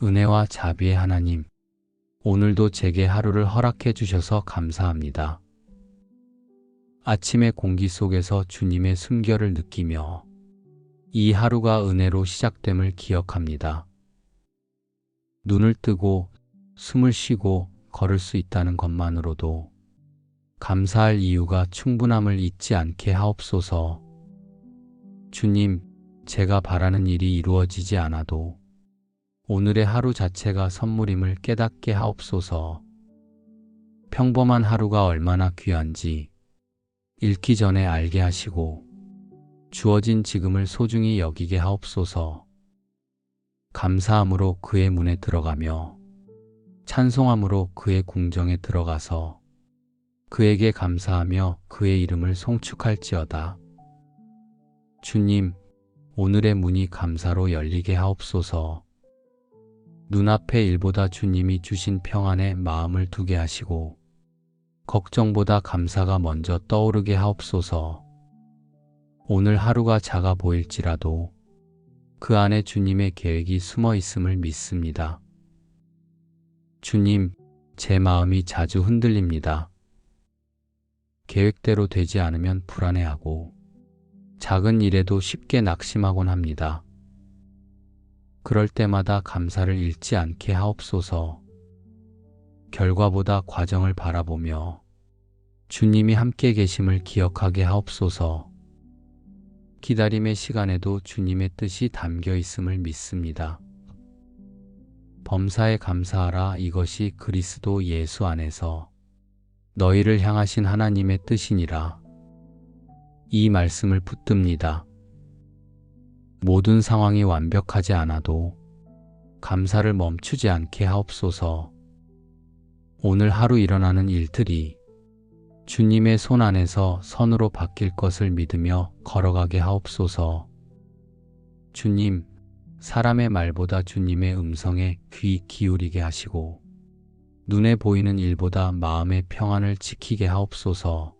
은혜와 자비의 하나님, 오늘도 제게 하루를 허락해 주셔서 감사합니다. 아침의 공기 속에서 주님의 숨결을 느끼며 이 하루가 은혜로 시작됨을 기억합니다. 눈을 뜨고 숨을 쉬고 걸을 수 있다는 것만으로도 감사할 이유가 충분함을 잊지 않게 하옵소서. 주님, 제가 바라는 일이 이루어지지 않아도 오늘의 하루 자체가 선물임을 깨닫게 하옵소서. 평범한 하루가 얼마나 귀한지 읽기 전에 알게 하시고 주어진 지금을 소중히 여기게 하옵소서. 감사함으로 그의 문에 들어가며 찬송함으로 그의 궁정에 들어가서 그에게 감사하며 그의 이름을 송축할지어다. 주님, 오늘의 문이 감사로 열리게 하옵소서. 눈앞의 일보다 주님이 주신 평안에 마음을 두게 하시고 걱정보다 감사가 먼저 떠오르게 하옵소서. 오늘 하루가 작아 보일지라도 그 안에 주님의 계획이 숨어 있음을 믿습니다. 주님, 제 마음이 자주 흔들립니다. 계획대로 되지 않으면 불안해하고 작은 일에도 쉽게 낙심하곤 합니다. 그럴 때마다 감사를 잃지 않게 하옵소서. 결과보다 과정을 바라보며 주님이 함께 계심을 기억하게 하옵소서. 기다림의 시간에도 주님의 뜻이 담겨 있음을 믿습니다. 범사에 감사하라. 이것이 그리스도 예수 안에서 너희를 향하신 하나님의 뜻이니라. 이 말씀을 붙듭니다. 모든 상황이 완벽하지 않아도 감사를 멈추지 않게 하옵소서. 오늘 하루 일어나는 일들이 주님의 손 안에서 선으로 바뀔 것을 믿으며 걸어가게 하옵소서. 주님, 사람의 말보다 주님의 음성에 귀 기울이게 하시고 눈에 보이는 일보다 마음의 평안을 지키게 하옵소서.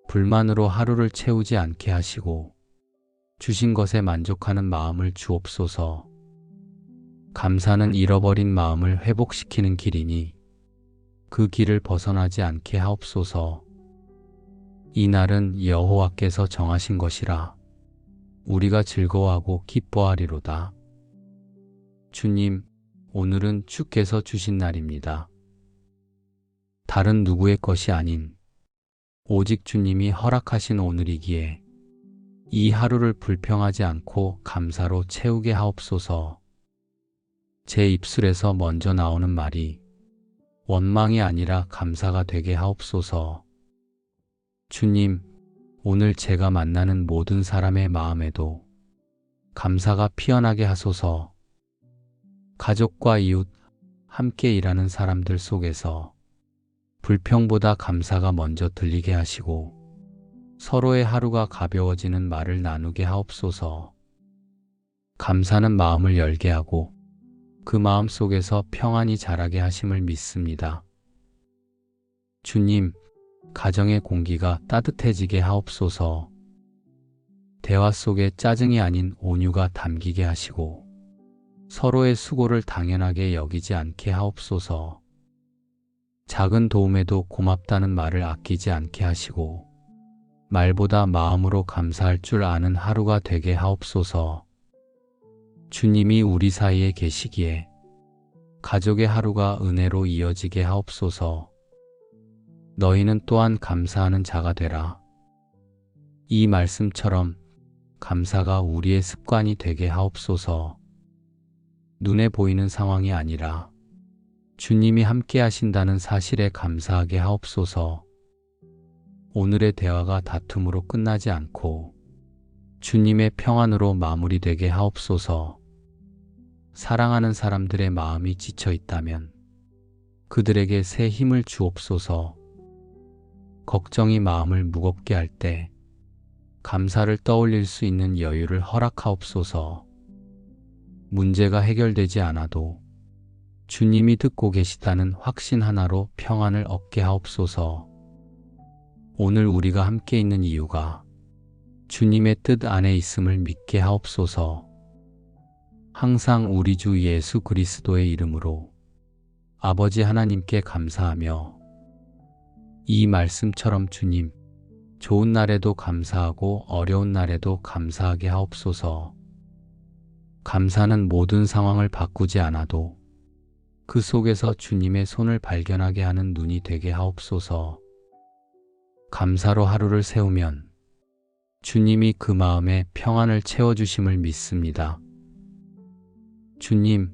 불만으로 하루를 채우지 않게 하시고 주신 것에 만족하는 마음을 주옵소서. 감사는 잃어버린 마음을 회복시키는 길이니 그 길을 벗어나지 않게 하옵소서. 이 날은 여호와께서 정하신 것이라 우리가 즐거워하고 기뻐하리로다. 주님, 오늘은 주께서 주신 날입니다. 다른 누구의 것이 아닌 오직 주님이 허락하신 오늘이기에 이 하루를 불평하지 않고 감사로 채우게 하옵소서. 제 입술에서 먼저 나오는 말이 원망이 아니라 감사가 되게 하옵소서. 주님, 오늘 제가 만나는 모든 사람의 마음에도 감사가 피어나게 하소서. 가족과 이웃, 함께 일하는 사람들 속에서 불평보다 감사가 먼저 들리게 하시고 서로의 하루가 가벼워지는 말을 나누게 하옵소서. 감사는 마음을 열게 하고 그 마음 속에서 평안이 자라게 하심을 믿습니다. 주님, 가정의 공기가 따뜻해지게 하옵소서. 대화 속에 짜증이 아닌 온유가 담기게 하시고 서로의 수고를 당연하게 여기지 않게 하옵소서. 작은 도움에도 고맙다는 말을 아끼지 않게 하시고 말보다 마음으로 감사할 줄 아는 하루가 되게 하옵소서. 주님이 우리 사이에 계시기에 가족의 하루가 은혜로 이어지게 하옵소서. 너희는 또한 감사하는 자가 되라. 이 말씀처럼 감사가 우리의 습관이 되게 하옵소서. 눈에 보이는 상황이 아니라 주님이 함께 하신다는 사실에 감사하게 하옵소서. 오늘의 대화가 다툼으로 끝나지 않고 주님의 평안으로 마무리되게 하옵소서. 사랑하는 사람들의 마음이 지쳐 있다면 그들에게 새 힘을 주옵소서. 걱정이 마음을 무겁게 할 때 감사를 떠올릴 수 있는 여유를 허락하옵소서. 문제가 해결되지 않아도 주님이 듣고 계시다는 확신 하나로 평안을 얻게 하옵소서. 오늘 우리가 함께 있는 이유가 주님의 뜻 안에 있음을 믿게 하옵소서. 항상 우리 주 예수 그리스도의 이름으로 아버지 하나님께 감사하며 이 말씀처럼 주님, 좋은 날에도 감사하고 어려운 날에도 감사하게 하옵소서. 감사는 모든 상황을 바꾸지 않아도 그 속에서 주님의 손을 발견하게 하는 눈이 되게 하옵소서. 감사로 하루를 세우면 주님이 그 마음에 평안을 채워주심을 믿습니다. 주님,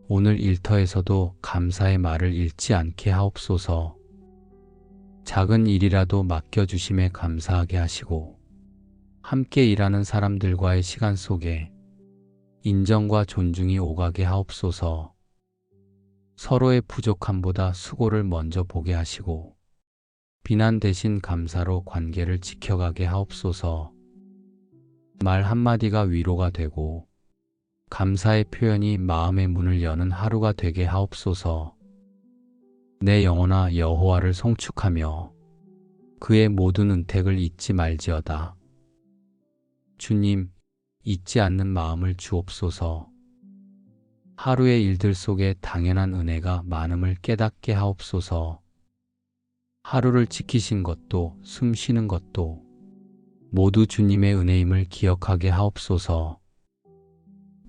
오늘 일터에서도 감사의 말을 잃지 않게 하옵소서. 작은 일이라도 맡겨주심에 감사하게 하시고 함께 일하는 사람들과의 시간 속에 인정과 존중이 오가게 하옵소서. 서로의 부족함보다 수고를 먼저 보게 하시고 비난 대신 감사로 관계를 지켜가게 하옵소서. 말 한마디가 위로가 되고 감사의 표현이 마음의 문을 여는 하루가 되게 하옵소서. 내 영혼아 여호와를 송축하며 그의 모든 은택을 잊지 말지어다. 주님, 잊지 않는 마음을 주옵소서. 하루의 일들 속에 당연한 은혜가 많음을 깨닫게 하옵소서. 하루를 지키신 것도 숨 쉬는 것도 모두 주님의 은혜임을 기억하게 하옵소서.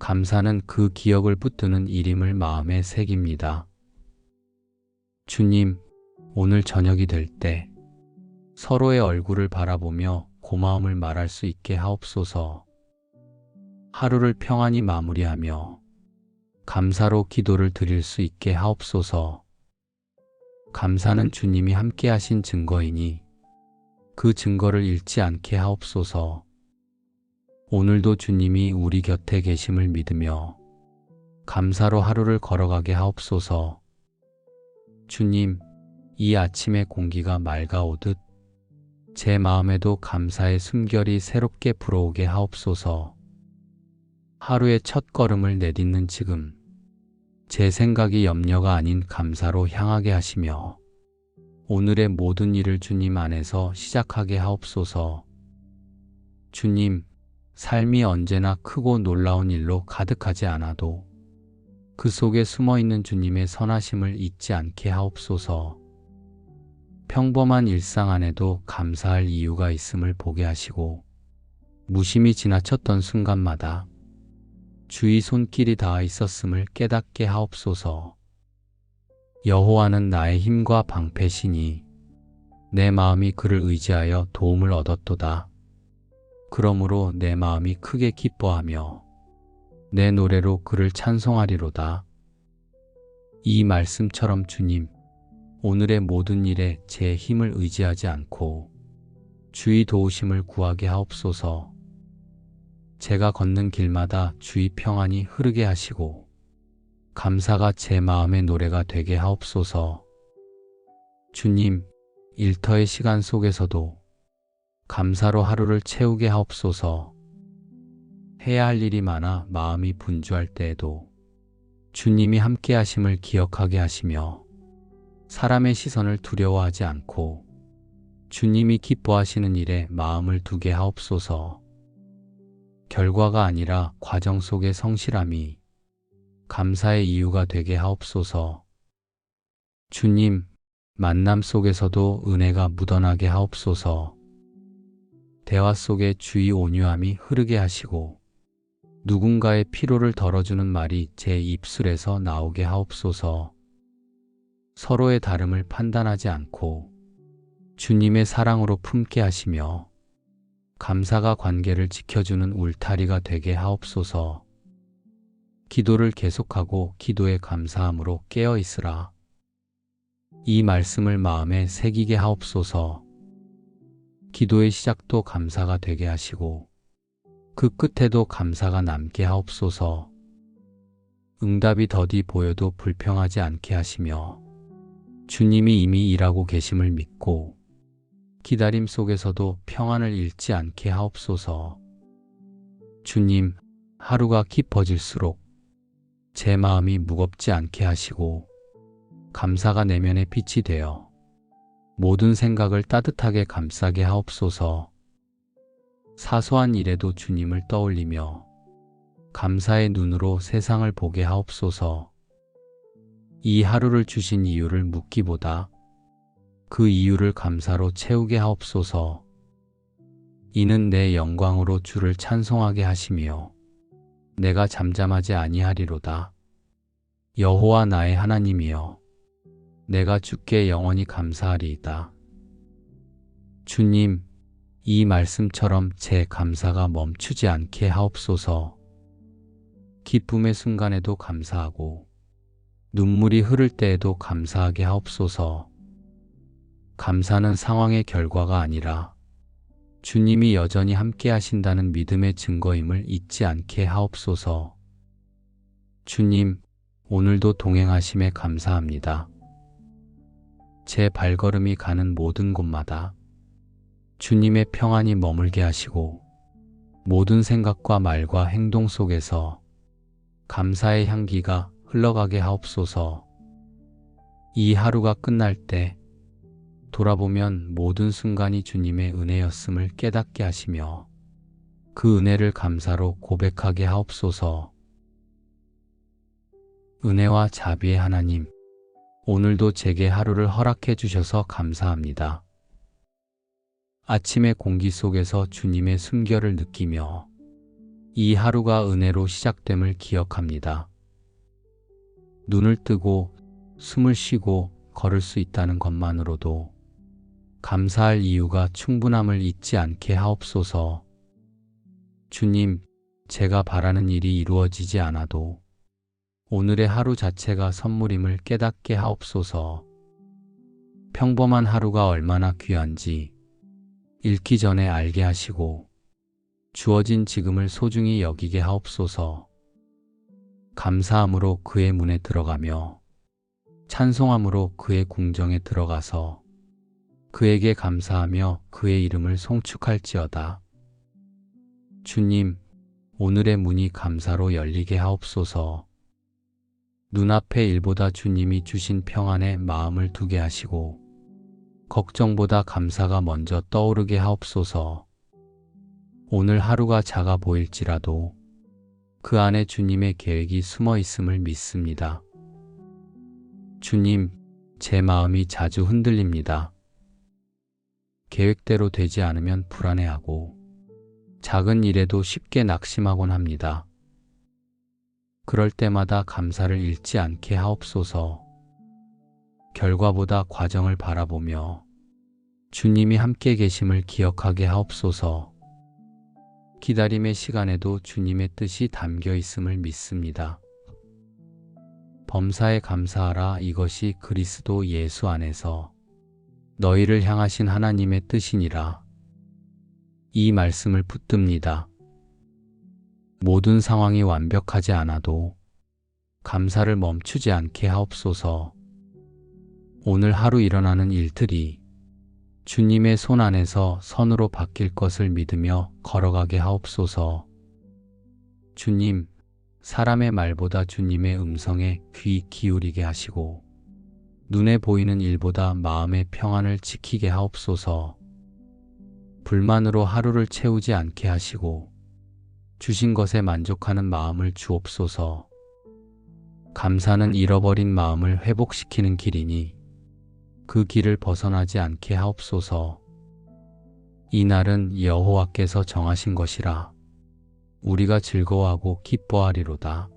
감사는 그 기억을 붙드는 일임을 마음에 새깁니다. 주님, 오늘 저녁이 될 때 서로의 얼굴을 바라보며 고마움을 말할 수 있게 하옵소서. 하루를 평안히 마무리하며 감사로 기도를 드릴 수 있게 하옵소서. 감사는 주님이 함께 하신 증거이니 그 증거를 잃지 않게 하옵소서. 오늘도 주님이 우리 곁에 계심을 믿으며 감사로 하루를 걸어가게 하옵소서. 주님, 이 아침의 공기가 맑아오듯 제 마음에도 감사의 숨결이 새롭게 불어오게 하옵소서. 하루의 첫 걸음을 내딛는 지금 제 생각이 염려가 아닌 감사로 향하게 하시며 오늘의 모든 일을 주님 안에서 시작하게 하옵소서. 주님, 삶이 언제나 크고 놀라운 일로 가득하지 않아도 그 속에 숨어있는 주님의 선하심을 잊지 않게 하옵소서. 평범한 일상 안에도 감사할 이유가 있음을 보게 하시고 무심히 지나쳤던 순간마다 주의 손길이 닿아 있었음을 깨닫게 하옵소서. 여호와는 나의 힘과 방패시니 내 마음이 그를 의지하여 도움을 얻었도다. 그러므로 내 마음이 크게 기뻐하며 내 노래로 그를 찬송하리로다. 이 말씀처럼 주님, 오늘의 모든 일에 제 힘을 의지하지 않고 주의 도우심을 구하게 하옵소서. 제가 걷는 길마다 주의 평안이 흐르게 하시고 감사가 제 마음의 노래가 되게 하옵소서. 주님, 일터의 시간 속에서도 감사로 하루를 채우게 하옵소서. 해야 할 일이 많아 마음이 분주할 때에도 주님이 함께 하심을 기억하게 하시며 사람의 시선을 두려워하지 않고 주님이 기뻐하시는 일에 마음을 두게 하옵소서. 결과가 아니라 과정 속의 성실함이 감사의 이유가 되게 하옵소서. 주님, 만남 속에서도 은혜가 묻어나게 하옵소서. 대화 속에 주의 온유함이 흐르게 하시고 누군가의 피로를 덜어주는 말이 제 입술에서 나오게 하옵소서. 서로의 다름을 판단하지 않고 주님의 사랑으로 품게 하시며 감사가 관계를 지켜주는 울타리가 되게 하옵소서. 기도를 계속하고 기도에 감사함으로 깨어 있으라. 이 말씀을 마음에 새기게 하옵소서. 기도의 시작도 감사가 되게 하시고 그 끝에도 감사가 남게 하옵소서. 응답이 더디 보여도 불평하지 않게 하시며 주님이 이미 일하고 계심을 믿고 기다림 속에서도 평안을 잃지 않게 하옵소서. 주님, 하루가 깊어질수록 제 마음이 무겁지 않게 하시고 감사가 내면의 빛이 되어 모든 생각을 따뜻하게 감싸게 하옵소서. 사소한 일에도 주님을 떠올리며 감사의 눈으로 세상을 보게 하옵소서. 이 하루를 주신 이유를 묻기보다 그 이유를 감사로 채우게 하옵소서. 이는 내 영광으로 주를 찬송하게 하시며 내가 잠잠하지 아니하리로다. 여호와 나의 하나님이여, 내가 주께 영원히 감사하리이다. 주님, 이 말씀처럼 제 감사가 멈추지 않게 하옵소서. 기쁨의 순간에도 감사하고 눈물이 흐를 때에도 감사하게 하옵소서. 감사는 상황의 결과가 아니라 주님이 여전히 함께 하신다는 믿음의 증거임을 잊지 않게 하옵소서. 주님, 오늘도 동행하심에 감사합니다. 제 발걸음이 가는 모든 곳마다 주님의 평안이 머물게 하시고 모든 생각과 말과 행동 속에서 감사의 향기가 흘러가게 하옵소서. 이 하루가 끝날 때 돌아보면 모든 순간이 주님의 은혜였음을 깨닫게 하시며 그 은혜를 감사로 고백하게 하옵소서. 은혜와 자비의 하나님, 오늘도 제게 하루를 허락해 주셔서 감사합니다. 아침의 공기 속에서 주님의 숨결을 느끼며 이 하루가 은혜로 시작됨을 기억합니다. 눈을 뜨고 숨을 쉬고 걸을 수 있다는 것만으로도 감사할 이유가 충분함을 잊지 않게 하옵소서. 주님, 제가 바라는 일이 이루어지지 않아도 오늘의 하루 자체가 선물임을 깨닫게 하옵소서. 평범한 하루가 얼마나 귀한지 읽기 전에 알게 하시고 주어진 지금을 소중히 여기게 하옵소서. 감사함으로 그의 문에 들어가며 찬송함으로 그의 궁정에 들어가서 그에게 감사하며 그의 이름을 송축할지어다. 주님, 오늘의 문이 감사로 열리게 하옵소서. 눈앞의 일보다 주님이 주신 평안에 마음을 두게 하시고 걱정보다 감사가 먼저 떠오르게 하옵소서. 오늘 하루가 작아 보일지라도 그 안에 주님의 계획이 숨어 있음을 믿습니다. 주님, 제 마음이 자주 흔들립니다. 계획대로 되지 않으면 불안해하고 작은 일에도 쉽게 낙심하곤 합니다. 그럴 때마다 감사를 잃지 않게 하옵소서. 결과보다 과정을 바라보며 주님이 함께 계심을 기억하게 하옵소서. 기다림의 시간에도 주님의 뜻이 담겨 있음을 믿습니다. 범사에 감사하라, 이것이 그리스도 예수 안에서 너희를 향하신 하나님의 뜻이니라. 이 말씀을 붙듭니다. 모든 상황이 완벽하지 않아도 감사를 멈추지 않게 하옵소서. 오늘 하루 일어나는 일들이 주님의 손 안에서 선으로 바뀔 것을 믿으며 걸어가게 하옵소서. 주님, 사람의 말보다 주님의 음성에 귀 기울이게 하시고 눈에 보이는 일보다 마음의 평안을 지키게 하옵소서. 불만으로 하루를 채우지 않게 하시고 주신 것에 만족하는 마음을 주옵소서. 감사는 잃어버린 마음을 회복시키는 길이니 그 길을 벗어나지 않게 하옵소서. 이 날은 여호와께서 정하신 것이라 우리가 즐거워하고 기뻐하리로다.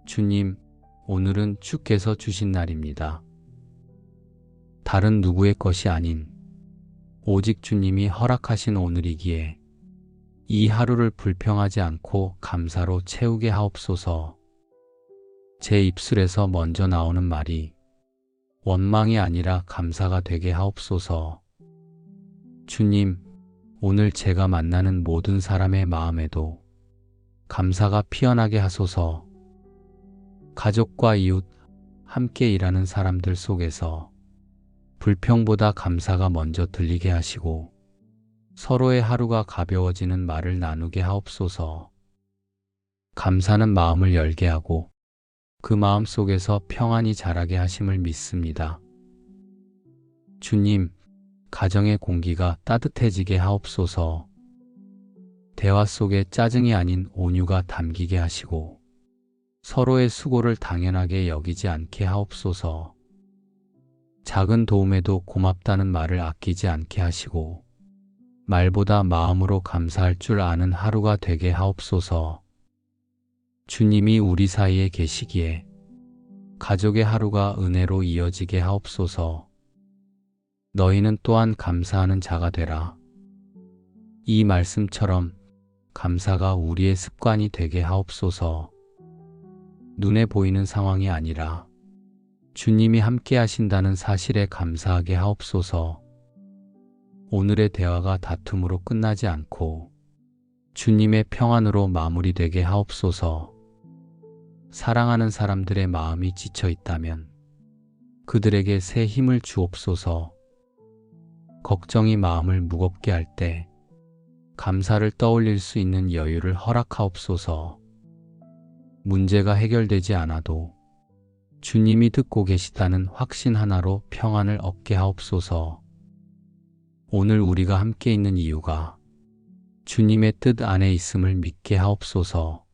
주님, 오늘은 주께서 주신 날입니다. 다른 누구의 것이 아닌 오직 주님이 허락하신 오늘이기에 이 하루를 불평하지 않고 감사로 채우게 하옵소서. 제 입술에서 먼저 나오는 말이 원망이 아니라 감사가 되게 하옵소서. 주님, 오늘 제가 만나는 모든 사람의 마음에도 감사가 피어나게 하소서. 가족과 이웃, 함께 일하는 사람들 속에서 불평보다 감사가 먼저 들리게 하시고 서로의 하루가 가벼워지는 말을 나누게 하옵소서. 감사는 마음을 열게 하고 그 마음 속에서 평안이 자라게 하심을 믿습니다. 주님, 가정의 공기가 따뜻해지게 하옵소서. 대화 속에 짜증이 아닌 온유가 담기게 하시고 서로의 수고를 당연하게 여기지 않게 하옵소서. 작은 도움에도 고맙다는 말을 아끼지 않게 하시고 말보다 마음으로 감사할 줄 아는 하루가 되게 하옵소서. 주님이 우리 사이에 계시기에 가족의 하루가 은혜로 이어지게 하옵소서. 너희는 또한 감사하는 자가 되라. 이 말씀처럼 감사가 우리의 습관이 되게 하옵소서. 눈에 보이는 상황이 아니라 주님이 함께 하신다는 사실에 감사하게 하옵소서. 오늘의 대화가 다툼으로 끝나지 않고 주님의 평안으로 마무리되게 하옵소서. 사랑하는 사람들의 마음이 지쳐 있다면 그들에게 새 힘을 주옵소서. 걱정이 마음을 무겁게 할 때 감사를 떠올릴 수 있는 여유를 허락하옵소서. 문제가 해결되지 않아도 주님이 듣고 계시다는 확신 하나로 평안을 얻게 하옵소서. 오늘 우리가 함께 있는 이유가 주님의 뜻 안에 있음을 믿게 하옵소서.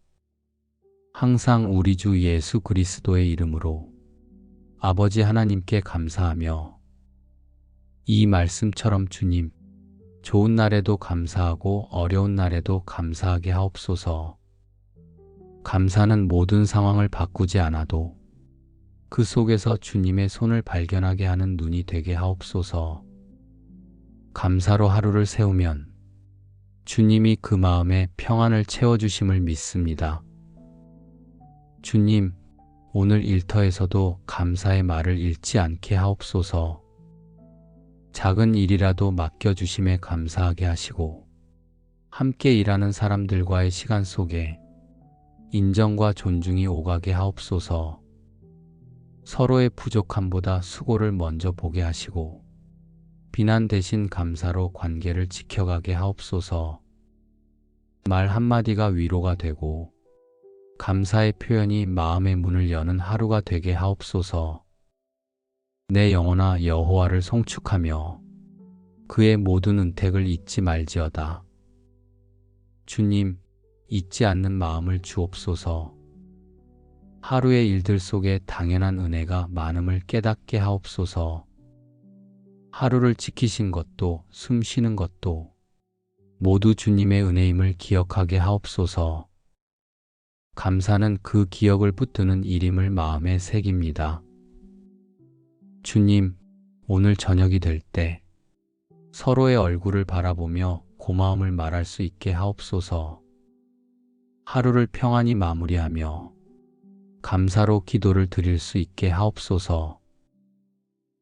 항상 우리 주 예수 그리스도의 이름으로 아버지 하나님께 감사하며 이 말씀처럼 주님, 좋은 날에도 감사하고 어려운 날에도 감사하게 하옵소서. 감사는 모든 상황을 바꾸지 않아도 그 속에서 주님의 손을 발견하게 하는 눈이 되게 하옵소서. 감사로 하루를 세우면 주님이 그 마음에 평안을 채워주심을 믿습니다. 주님, 오늘 일터에서도 감사의 말을 잃지 않게 하옵소서. 작은 일이라도 맡겨주심에 감사하게 하시고 함께 일하는 사람들과의 시간 속에 인정과 존중이 오가게 하옵소서. 서로의 부족함보다 수고를 먼저 보게 하시고 비난 대신 감사로 관계를 지켜가게 하옵소서. 말 한마디가 위로가 되고 감사의 표현이 마음의 문을 여는 하루가 되게 하옵소서. 내 영혼아 여호와를 송축하며 그의 모든 은택을 잊지 말지어다. 주님, 잊지 않는 마음을 주옵소서. 하루의 일들 속에 당연한 은혜가 많음을 깨닫게 하옵소서. 하루를 지키신 것도 숨 쉬는 것도 모두 주님의 은혜임을 기억하게 하옵소서. 감사는 그 기억을 붙드는 일임을 마음에 새깁니다. 주님, 오늘 저녁이 될 때 서로의 얼굴을 바라보며 고마움을 말할 수 있게 하옵소서. 하루를 평안히 마무리하며 감사로 기도를 드릴 수 있게 하옵소서.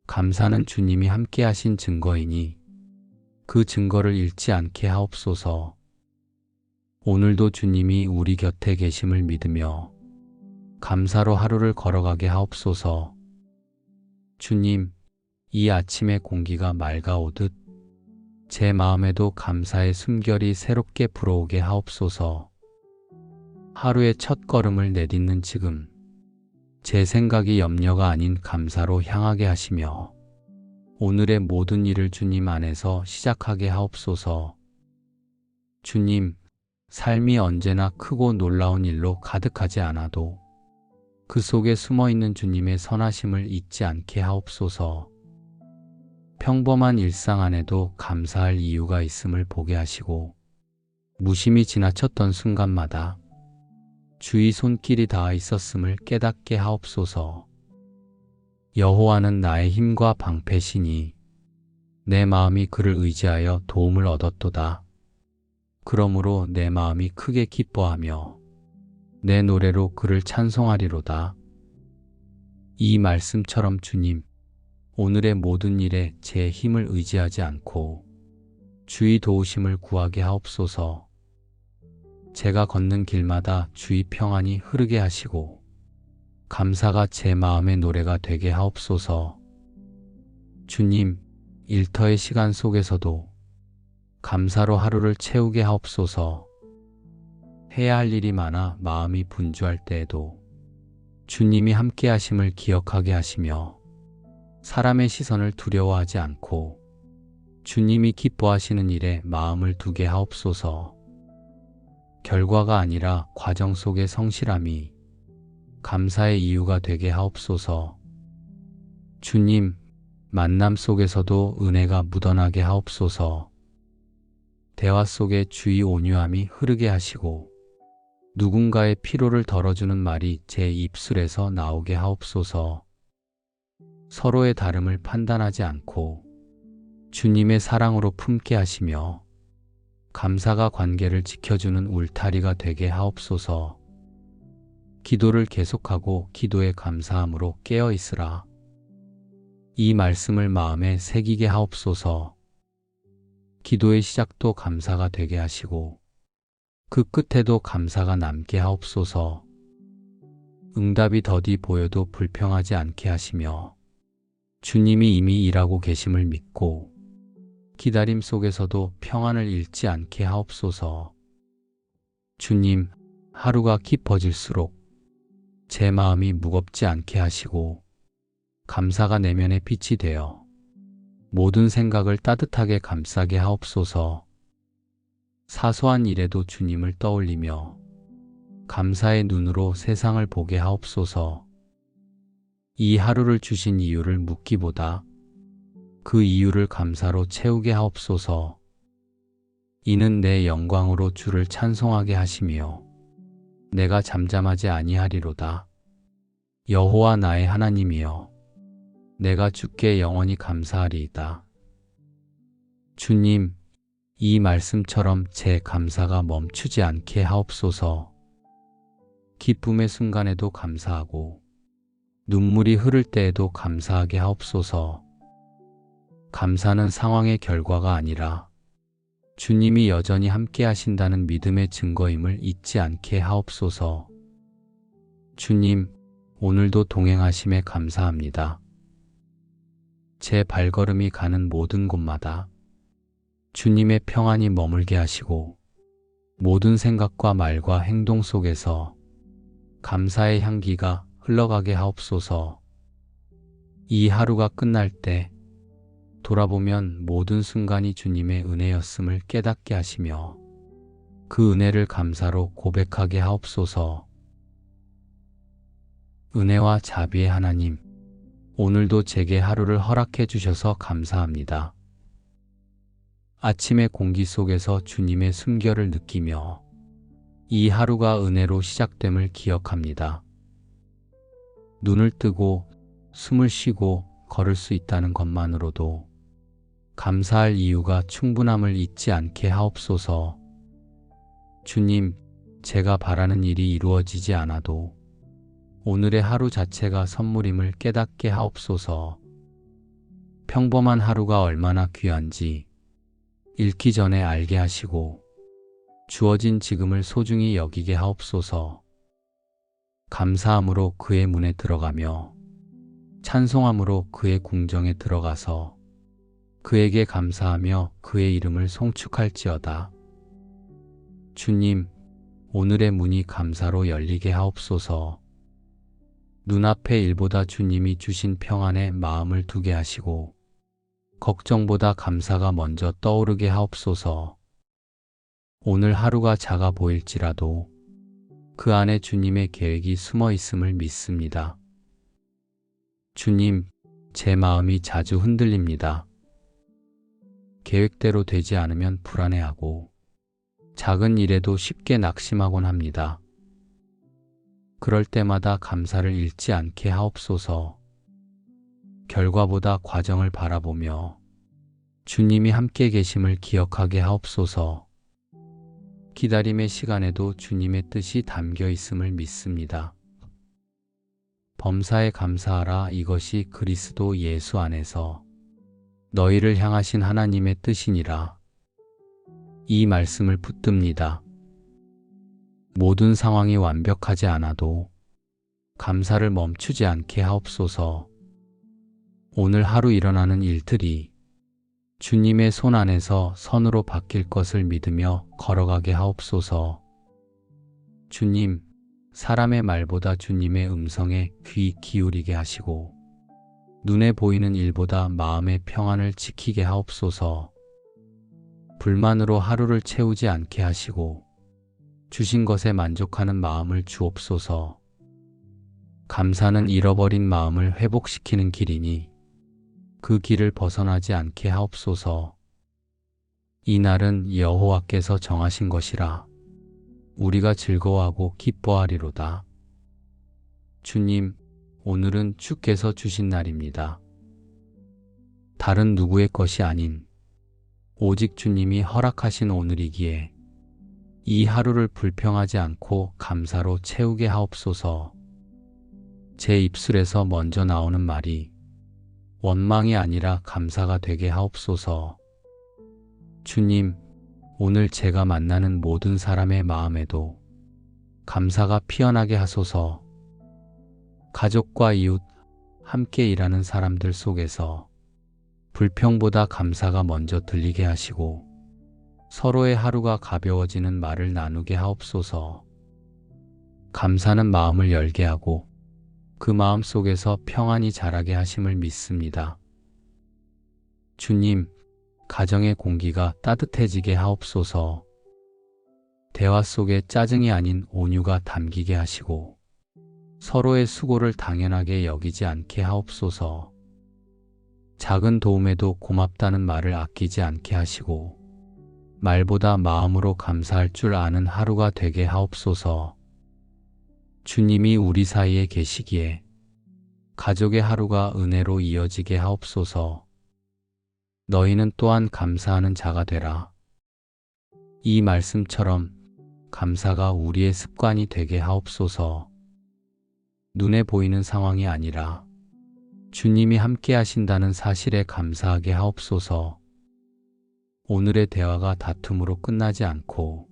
감사는 주님이 함께 하신 증거이니 그 증거를 잃지 않게 하옵소서. 오늘도 주님이 우리 곁에 계심을 믿으며 감사로 하루를 걸어가게 하옵소서. 주님, 이 아침의 공기가 맑아오듯 제 마음에도 감사의 숨결이 새롭게 불어오게 하옵소서. 하루의 첫 걸음을 내딛는 지금 제 생각이 염려가 아닌 감사로 향하게 하시며 오늘의 모든 일을 주님 안에서 시작하게 하옵소서. 주님, 삶이 언제나 크고 놀라운 일로 가득하지 않아도 그 속에 숨어있는 주님의 선하심을 잊지 않게 하옵소서. 평범한 일상 안에도 감사할 이유가 있음을 보게 하시고 무심히 지나쳤던 순간마다 주의 손길이 닿아 있었음을 깨닫게 하옵소서. 여호와는 나의 힘과 방패시니 내 마음이 그를 의지하여 도움을 얻었도다. 그러므로 내 마음이 크게 기뻐하며 내 노래로 그를 찬송하리로다. 이 말씀처럼 주님, 오늘의 모든 일에 제 힘을 의지하지 않고 주의 도우심을 구하게 하옵소서. 제가 걷는 길마다 주의 평안이 흐르게 하시고 감사가 제 마음의 노래가 되게 하옵소서. 주님, 일터의 시간 속에서도 감사로 하루를 채우게 하옵소서. 해야 할 일이 많아 마음이 분주할 때에도 주님이 함께 하심을 기억하게 하시며 사람의 시선을 두려워하지 않고 주님이 기뻐하시는 일에 마음을 두게 하옵소서. 결과가 아니라 과정 속의 성실함이 감사의 이유가 되게 하옵소서. 주님, 만남 속에서도 은혜가 묻어나게 하옵소서. 대화 속에 주의 온유함이 흐르게 하시고 누군가의 피로를 덜어주는 말이 제 입술에서 나오게 하옵소서. 서로의 다름을 판단하지 않고 주님의 사랑으로 품게 하시며 감사가 관계를 지켜주는 울타리가 되게 하옵소서. 기도를 계속하고 기도에 감사함으로 깨어 있으라. 이 말씀을 마음에 새기게 하옵소서. 기도의 시작도 감사가 되게 하시고 그 끝에도 감사가 남게 하옵소서. 응답이 더디 보여도 불평하지 않게 하시며 주님이 이미 일하고 계심을 믿고 기다림 속에서도 평안을 잃지 않게 하옵소서. 주님, 하루가 깊어질수록 제 마음이 무겁지 않게 하시고 감사가 내면의 빛이 되어 모든 생각을 따뜻하게 감싸게 하옵소서. 사소한 일에도 주님을 떠올리며 감사의 눈으로 세상을 보게 하옵소서. 이 하루를 주신 이유를 묻기보다 그 이유를 감사로 채우게 하옵소서. 이는 내 영광으로 주를 찬송하게 하시며 내가 잠잠하지 아니하리로다. 여호와 나의 하나님이여, 내가 주께 영원히 감사하리이다. 주님, 이 말씀처럼 제 감사가 멈추지 않게 하옵소서. 기쁨의 순간에도 감사하고 눈물이 흐를 때에도 감사하게 하옵소서. 감사는 상황의 결과가 아니라 주님이 여전히 함께 하신다는 믿음의 증거임을 잊지 않게 하옵소서. 주님, 오늘도 동행하심에 감사합니다. 제 발걸음이 가는 모든 곳마다 주님의 평안이 머물게 하시고 모든 생각과 말과 행동 속에서 감사의 향기가 흘러가게 하옵소서. 이 하루가 끝날 때 돌아보면 모든 순간이 주님의 은혜였음을 깨닫게 하시며 그 은혜를 감사로 고백하게 하옵소서. 은혜와 자비의 하나님, 오늘도 제게 하루를 허락해 주셔서 감사합니다. 아침의 공기 속에서 주님의 숨결을 느끼며 이 하루가 은혜로 시작됨을 기억합니다. 눈을 뜨고 숨을 쉬고 걸을 수 있다는 것만으로도 감사할 이유가 충분함을 잊지 않게 하옵소서. 주님, 제가 바라는 일이 이루어지지 않아도 오늘의 하루 자체가 선물임을 깨닫게 하옵소서. 평범한 하루가 얼마나 귀한지 잃기 전에 알게 하시고 주어진 지금을 소중히 여기게 하옵소서. 감사함으로 그의 문에 들어가며 찬송함으로 그의 궁정에 들어가서 그에게 감사하며 그의 이름을 송축할지어다. 주님, 오늘의 문이 감사로 열리게 하옵소서. 눈앞의 일보다 주님이 주신 평안에 마음을 두게 하시고 걱정보다 감사가 먼저 떠오르게 하옵소서. 오늘 하루가 작아 보일지라도 그 안에 주님의 계획이 숨어 있음을 믿습니다. 주님, 제 마음이 자주 흔들립니다. 계획대로 되지 않으면 불안해하고 작은 일에도 쉽게 낙심하곤 합니다. 그럴 때마다 감사를 잃지 않게 하옵소서. 결과보다 과정을 바라보며 주님이 함께 계심을 기억하게 하옵소서. 기다림의 시간에도 주님의 뜻이 담겨 있음을 믿습니다. 범사에 감사하라. 이것이 그리스도 예수 안에서 너희를 향하신 하나님의 뜻이니라. 이 말씀을 붙듭니다. 모든 상황이 완벽하지 않아도 감사를 멈추지 않게 하옵소서. 오늘 하루 일어나는 일들이 주님의 손 안에서 선으로 바뀔 것을 믿으며 걸어가게 하옵소서. 주님, 사람의 말보다 주님의 음성에 귀 기울이게 하시고 눈에 보이는 일보다 마음의 평안을 지키게 하옵소서. 불만으로 하루를 채우지 않게 하시고 주신 것에 만족하는 마음을 주옵소서. 감사는 잃어버린 마음을 회복시키는 길이니 그 길을 벗어나지 않게 하옵소서. 이 날은 여호와께서 정하신 것이라 우리가 즐거워하고 기뻐하리로다. 주님, 오늘은 주께서 주신 날입니다. 다른 누구의 것이 아닌 오직 주님이 허락하신 오늘이기에 이 하루를 불평하지 않고 감사로 채우게 하옵소서. 제 입술에서 먼저 나오는 말이 원망이 아니라 감사가 되게 하옵소서. 주님, 오늘 제가 만나는 모든 사람의 마음에도 감사가 피어나게 하소서. 가족과 이웃, 함께 일하는 사람들 속에서 불평보다 감사가 먼저 들리게 하시고 서로의 하루가 가벼워지는 말을 나누게 하옵소서. 감사는 마음을 열게 하고 그 마음 속에서 평안이 자라게 하심을 믿습니다. 주님, 가정의 공기가 따뜻해지게 하옵소서. 대화 속에 짜증이 아닌 온유가 담기게 하시고 서로의 수고를 당연하게 여기지 않게 하옵소서. 작은 도움에도 고맙다는 말을 아끼지 않게 하시고 말보다 마음으로 감사할 줄 아는 하루가 되게 하옵소서. 주님이 우리 사이에 계시기에 가족의 하루가 은혜로 이어지게 하옵소서. 너희는 또한 감사하는 자가 되라. 이 말씀처럼 감사가 우리의 습관이 되게 하옵소서. 눈에 보이는 상황이 아니라 주님이 함께 하신다는 사실에 감사하게 하옵소서. 오늘의 대화가 다툼으로 끝나지 않고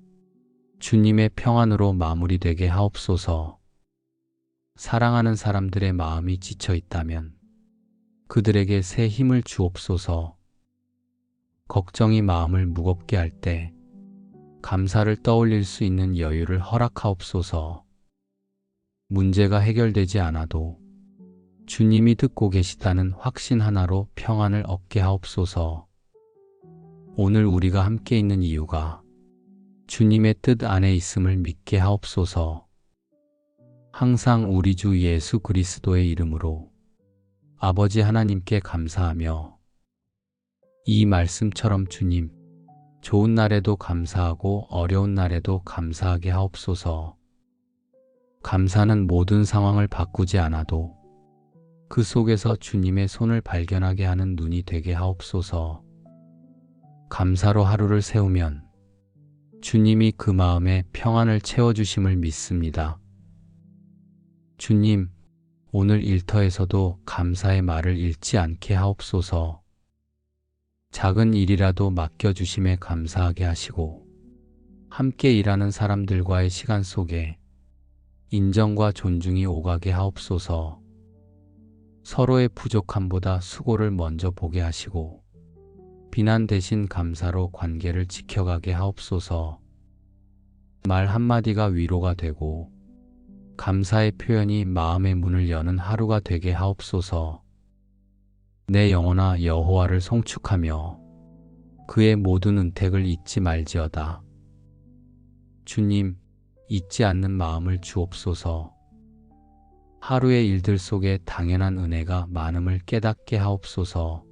주님의 평안으로 마무리되게 하옵소서. 사랑하는 사람들의 마음이 지쳐 있다면 그들에게 새 힘을 주옵소서. 걱정이 마음을 무겁게 할 때 감사를 떠올릴 수 있는 여유를 허락하옵소서. 문제가 해결되지 않아도 주님이 듣고 계시다는 확신 하나로 평안을 얻게 하옵소서. 오늘 우리가 함께 있는 이유가 주님의 뜻 안에 있음을 믿게 하옵소서. 항상 우리 주 예수 그리스도의 이름으로 아버지 하나님께 감사하며 이 말씀처럼 주님, 좋은 날에도 감사하고 어려운 날에도 감사하게 하옵소서. 감사는 모든 상황을 바꾸지 않아도 그 속에서 주님의 손을 발견하게 하는 눈이 되게 하옵소서. 감사로 하루를 세우면 주님이 그 마음에 평안을 채워주심을 믿습니다. 주님, 오늘 일터에서도 감사의 말을 잃지 않게 하옵소서. 작은 일이라도 맡겨주심에 감사하게 하시고 함께 일하는 사람들과의 시간 속에 인정과 존중이 오가게 하옵소서. 서로의 부족함보다 수고를 먼저 보게 하시고 비난 대신 감사로 관계를 지켜가게 하옵소서. 말 한마디가 위로가 되고 감사의 표현이 마음의 문을 여는 하루가 되게 하옵소서. 내 영혼아 여호와를 송축하며 그의 모든 은택을 잊지 말지어다. 주님, 잊지 않는 마음을 주옵소서. 하루의 일들 속에 당연한 은혜가 많음을 깨닫게 하옵소서.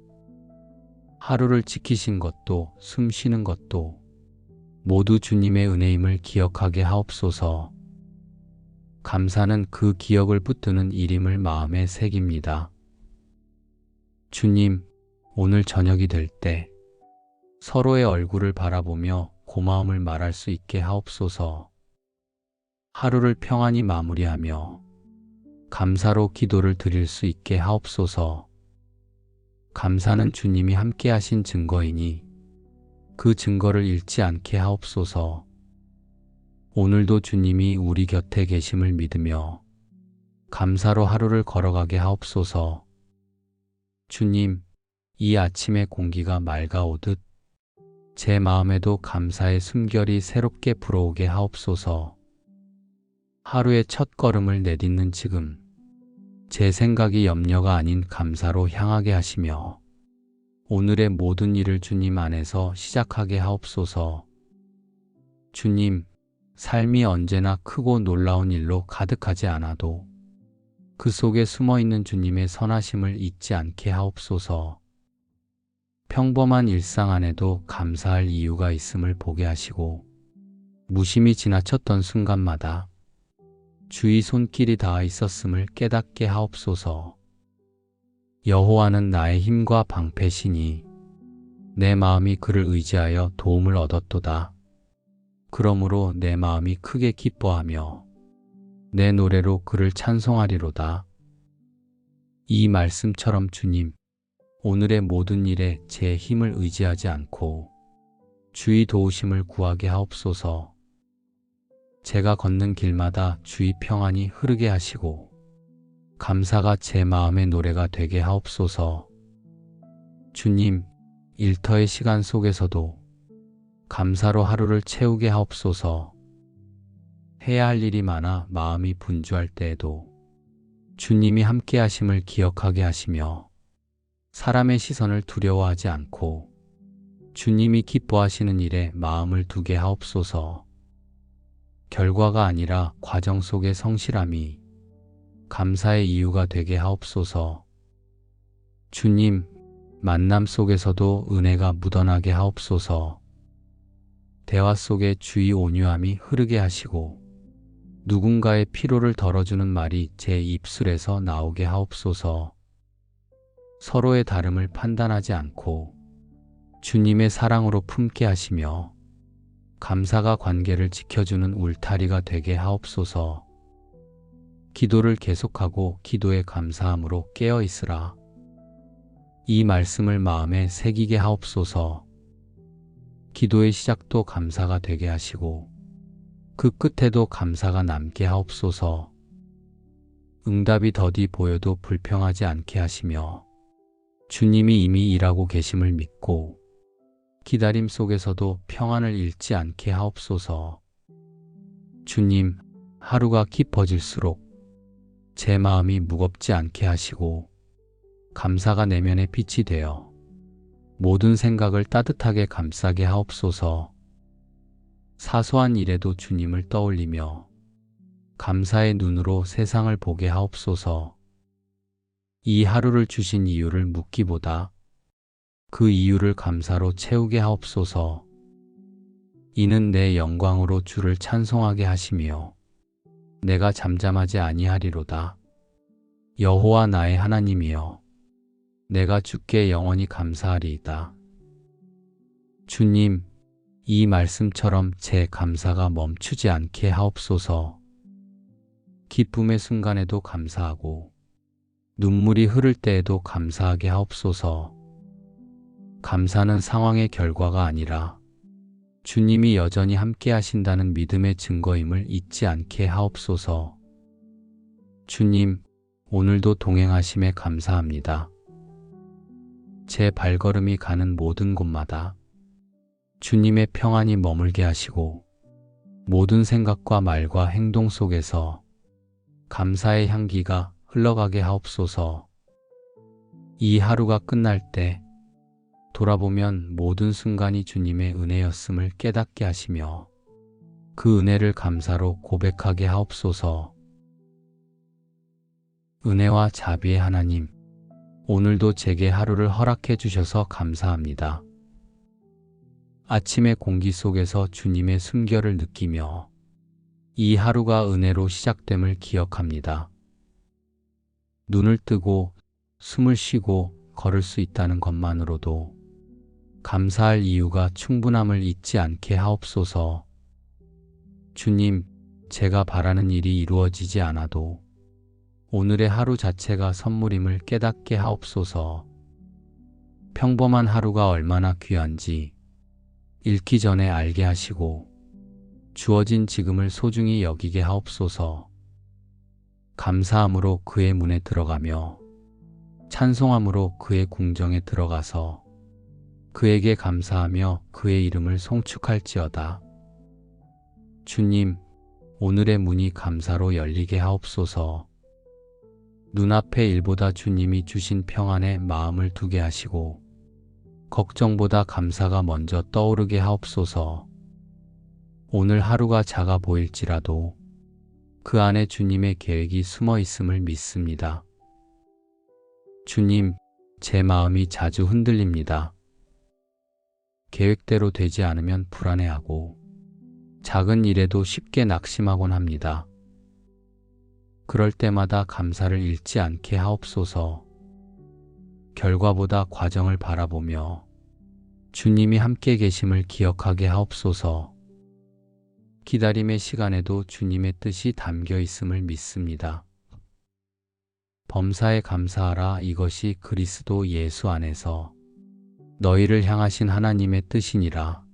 하루를 지키신 것도 숨 쉬는 것도 모두 주님의 은혜임을 기억하게 하옵소서. 감사는 그 기억을 붙드는 일임을 마음에 새깁니다. 주님, 오늘 저녁이 될 때 서로의 얼굴을 바라보며 고마움을 말할 수 있게 하옵소서. 하루를 평안히 마무리하며 감사로 기도를 드릴 수 있게 하옵소서. 감사는 주님이 함께 하신 증거이니 그 증거를 잃지 않게 하옵소서. 오늘도 주님이 우리 곁에 계심을 믿으며 감사로 하루를 걸어가게 하옵소서. 주님, 이 아침의 공기가 맑아오듯 제 마음에도 감사의 숨결이 새롭게 불어오게 하옵소서. 하루의 첫 걸음을 내딛는 지금 제 생각이 염려가 아닌 감사로 향하게 하시며 오늘의 모든 일을 주님 안에서 시작하게 하옵소서. 주님, 삶이 언제나 크고 놀라운 일로 가득하지 않아도 그 속에 숨어 있는 주님의 선하심을 잊지 않게 하옵소서. 평범한 일상 안에도 감사할 이유가 있음을 보게 하시고 무심히 지나쳤던 순간마다 주의 손길이 닿아 있었음을 깨닫게 하옵소서. 여호와는 나의 힘과 방패시니 내 마음이 그를 의지하여 도움을 얻었도다. 그러므로 내 마음이 크게 기뻐하며 내 노래로 그를 찬송하리로다. 이 말씀처럼 주님, 오늘의 모든 일에 제 힘을 의지하지 않고 주의 도우심을 구하게 하옵소서. 제가 걷는 길마다 주의 평안이 흐르게 하시고 감사가 제 마음의 노래가 되게 하옵소서. 주님, 일터의 시간 속에서도 감사로 하루를 채우게 하옵소서. 해야 할 일이 많아 마음이 분주할 때에도 주님이 함께 하심을 기억하게 하시며 사람의 시선을 두려워하지 않고 주님이 기뻐하시는 일에 마음을 두게 하옵소서. 결과가 아니라 과정 속의 성실함이 감사의 이유가 되게 하옵소서. 주님, 만남 속에서도 은혜가 묻어나게 하옵소서. 대화 속에 주의 온유함이 흐르게 하시고 누군가의 피로를 덜어주는 말이 제 입술에서 나오게 하옵소서. 서로의 다름을 판단하지 않고 주님의 사랑으로 품게 하시며 감사가 관계를 지켜주는 울타리가 되게 하옵소서. 기도를 계속하고 기도에 감사함으로 깨어 있으라. 이 말씀을 마음에 새기게 하옵소서. 기도의 시작도 감사가 되게 하시고 그 끝에도 감사가 남게 하옵소서. 응답이 더디 보여도 불평하지 않게 하시며 주님이 이미 일하고 계심을 믿고 기다림 속에서도 평안을 잃지 않게 하옵소서. 주님, 하루가 깊어질수록 제 마음이 무겁지 않게 하시고 감사가 내면의 빛이 되어 모든 생각을 따뜻하게 감싸게 하옵소서. 사소한 일에도 주님을 떠올리며 감사의 눈으로 세상을 보게 하옵소서. 이 하루를 주신 이유를 묻기보다 그 이유를 감사로 채우게 하옵소서. 이는 내 영광으로 주를 찬송하게 하시며 내가 잠잠하지 아니하리로다. 여호와 나의 하나님이여, 내가 주께 영원히 감사하리이다. 주님, 이 말씀처럼 제 감사가 멈추지 않게 하옵소서. 기쁨의 순간에도 감사하고 눈물이 흐를 때에도 감사하게 하옵소서. 감사는 상황의 결과가 아니라 주님이 여전히 함께 하신다는 믿음의 증거임을 잊지 않게 하옵소서. 주님, 오늘도 동행하심에 감사합니다. 제 발걸음이 가는 모든 곳마다 주님의 평안이 머물게 하시고 모든 생각과 말과 행동 속에서 감사의 향기가 흘러가게 하옵소서. 이 하루가 끝날 때 돌아보면 모든 순간이 주님의 은혜였음을 깨닫게 하시며 그 은혜를 감사로 고백하게 하옵소서. 은혜와 자비의 하나님, 오늘도 제게 하루를 허락해 주셔서 감사합니다. 아침의 공기 속에서 주님의 숨결을 느끼며 이 하루가 은혜로 시작됨을 기억합니다. 눈을 뜨고 숨을 쉬고 걸을 수 있다는 것만으로도 감사할 이유가 충분함을 잊지 않게 하옵소서. 주님, 제가 바라는 일이 이루어지지 않아도 오늘의 하루 자체가 선물임을 깨닫게 하옵소서. 평범한 하루가 얼마나 귀한지 잃기 전에 알게 하시고 주어진 지금을 소중히 여기게 하옵소서. 감사함으로 그의 문에 들어가며 찬송함으로 그의 궁정에 들어가서 그에게 감사하며 그의 이름을 송축할지어다. 주님, 오늘의 문이 감사로 열리게 하옵소서. 눈앞의 일보다 주님이 주신 평안에 마음을 두게 하시고 걱정보다 감사가 먼저 떠오르게 하옵소서. 오늘 하루가 작아 보일지라도 그 안에 주님의 계획이 숨어 있음을 믿습니다. 주님, 제 마음이 자주 흔들립니다. 계획대로 되지 않으면 불안해하고 작은 일에도 쉽게 낙심하곤 합니다. 그럴 때마다 감사를 잃지 않게 하옵소서. 결과보다 과정을 바라보며 주님이 함께 계심을 기억하게 하옵소서. 기다림의 시간에도 주님의 뜻이 담겨 있음을 믿습니다. 범사에 감사하라. 이것이 그리스도 예수 안에서 너희를 향하신 하나님의 뜻이니라.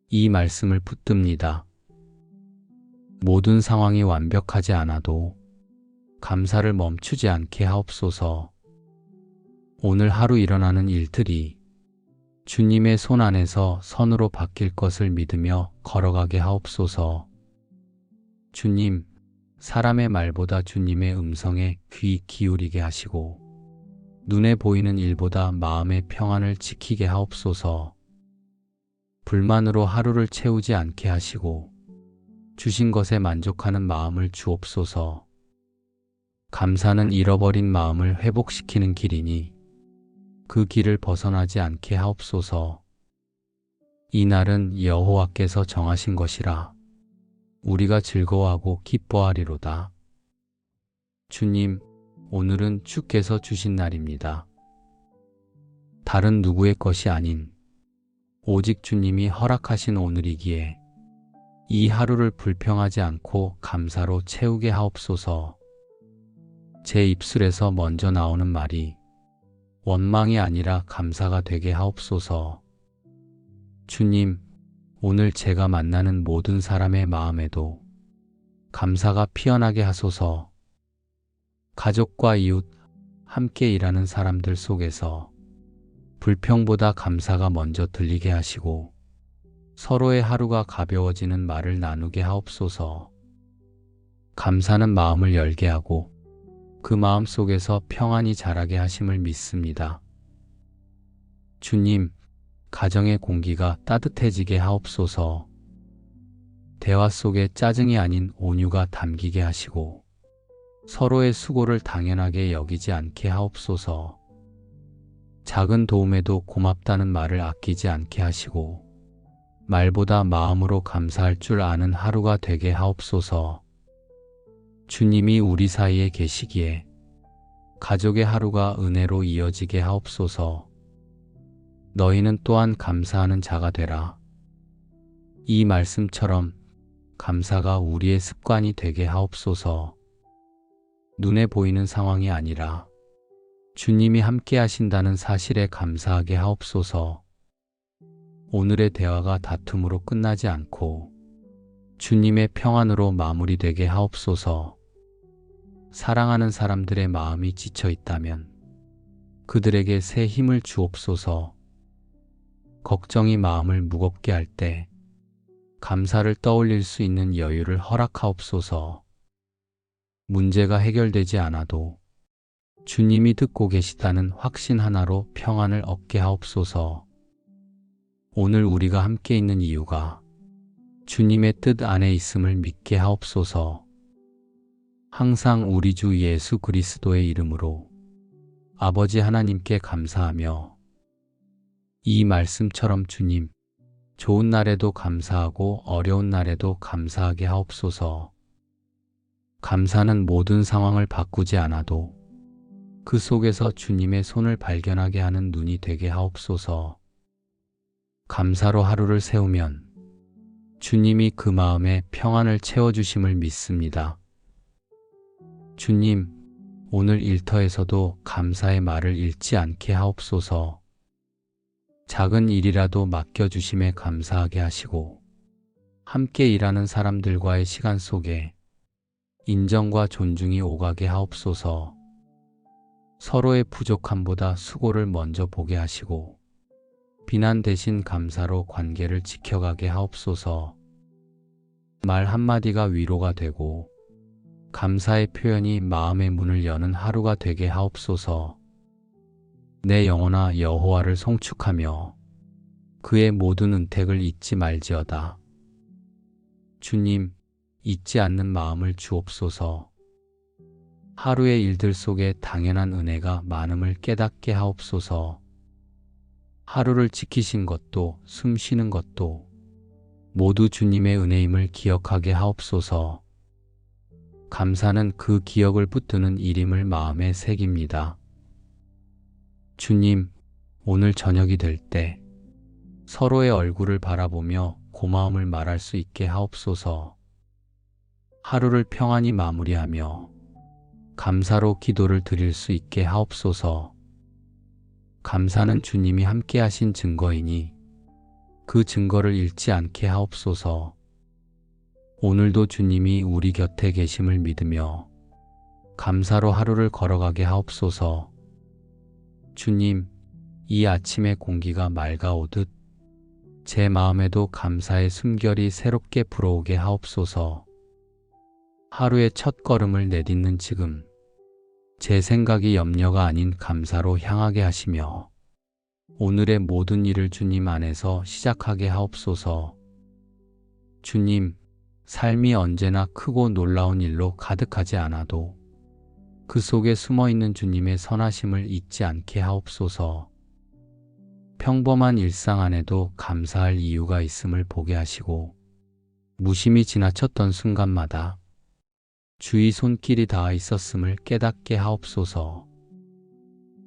이 말씀을 붙듭니다. 모든 상황이 완벽하지 않아도 감사를 멈추지 않게 하옵소서. 오늘 하루 일어나는 일들이 주님의 손 안에서 선으로 바뀔 것을 믿으며 걸어가게 하옵소서. 주님, 사람의 말보다 주님의 음성에 귀 기울이게 하시고 눈에 보이는 일보다 마음의 평안을 지키게 하옵소서. 불만으로 하루를 채우지 않게 하시고 주신 것에 만족하는 마음을 주옵소서. 감사는 잃어버린 마음을 회복시키는 길이니 그 길을 벗어나지 않게 하옵소서. 이 날은 여호와께서 정하신 것이라 우리가 즐거워하고 기뻐하리로다. 주님, 오늘은 주께서 주신 날입니다. 다른 누구의 것이 아닌 오직 주님이 허락하신 오늘이기에 이 하루를 불평하지 않고 감사로 채우게 하옵소서. 제 입술에서 먼저 나오는 말이 원망이 아니라 감사가 되게 하옵소서. 주님, 오늘 제가 만나는 모든 사람의 마음에도 감사가 피어나게 하소서. 가족과 이웃, 함께 일하는 사람들 속에서 불평보다 감사가 먼저 들리게 하시고 서로의 하루가 가벼워지는 말을 나누게 하옵소서. 감사는 마음을 열게 하고 그 마음 속에서 평안이 자라게 하심을 믿습니다. 주님, 가정의 공기가 따뜻해지게 하옵소서. 대화 속에 짜증이 아닌 온유가 담기게 하시고 서로의 수고를 당연하게 여기지 않게 하옵소서. 작은 도움에도 고맙다는 말을 아끼지 않게 하시고 말보다 마음으로 감사할 줄 아는 하루가 되게 하옵소서. 주님이 우리 사이에 계시기에 가족의 하루가 은혜로 이어지게 하옵소서. 너희는 또한 감사하는 자가 되라. 이 말씀처럼 감사가 우리의 습관이 되게 하옵소서. 눈에 보이는 상황이 아니라 주님이 함께 하신다는 사실에 감사하게 하옵소서. 오늘의 대화가 다툼으로 끝나지 않고 주님의 평안으로 마무리되게 하옵소서. 사랑하는 사람들의 마음이 지쳐 있다면 그들에게 새 힘을 주옵소서. 걱정이 마음을 무겁게 할 때 감사를 떠올릴 수 있는 여유를 허락하옵소서. 문제가 해결되지 않아도 주님이 듣고 계시다는 확신 하나로 평안을 얻게 하옵소서. 오늘 우리가 함께 있는 이유가 주님의 뜻 안에 있음을 믿게 하옵소서. 항상 우리 주 예수 그리스도의 이름으로 아버지 하나님께 감사하며 이 말씀처럼 주님, 좋은 날에도 감사하고 어려운 날에도 감사하게 하옵소서. 감사는 모든 상황을 바꾸지 않아도 그 속에서 주님의 손을 발견하게 하는 눈이 되게 하옵소서. 감사로 하루를 세우면 주님이 그 마음에 평안을 채워주심을 믿습니다. 주님, 오늘 일터에서도 감사의 말을 잃지 않게 하옵소서. 작은 일이라도 맡겨주심에 감사하게 하시고 함께 일하는 사람들과의 시간 속에 인정과 존중이 오가게 하옵소서. 서로의 부족함보다 수고를 먼저 보게 하시고 비난 대신 감사로 관계를 지켜가게 하옵소서. 말 한마디가 위로가 되고 감사의 표현이 마음의 문을 여는 하루가 되게 하옵소서. 내 영혼아 여호와를 송축하며 그의 모든 은택을 잊지 말지어다. 주님, 잊지 않는 마음을 주옵소서. 하루의 일들 속에 당연한 은혜가 많음을 깨닫게 하옵소서. 하루를 지키신 것도 숨 쉬는 것도 모두 주님의 은혜임을 기억하게 하옵소서. 감사는 그 기억을 붙드는 일임을 마음에 새깁니다. 주님, 오늘 저녁이 될 때 서로의 얼굴을 바라보며 고마움을 말할 수 있게 하옵소서. 하루를 평안히 마무리하며 감사로 기도를 드릴 수 있게 하옵소서. 감사는 주님이 함께 하신 증거이니 그 증거를 잃지 않게 하옵소서. 오늘도 주님이 우리 곁에 계심을 믿으며 감사로 하루를 걸어가게 하옵소서. 주님, 이 아침의 공기가 맑아오듯 제 마음에도 감사의 숨결이 새롭게 불어오게 하옵소서. 하루의 첫 걸음을 내딛는 지금 제 생각이 염려가 아닌 감사로 향하게 하시며 오늘의 모든 일을 주님 안에서 시작하게 하옵소서. 주님, 삶이 언제나 크고 놀라운 일로 가득하지 않아도 그 속에 숨어있는 주님의 선하심을 잊지 않게 하옵소서. 평범한 일상 안에도 감사할 이유가 있음을 보게 하시고 무심히 지나쳤던 순간마다 주의 손길이 닿아 있었음을 깨닫게 하옵소서.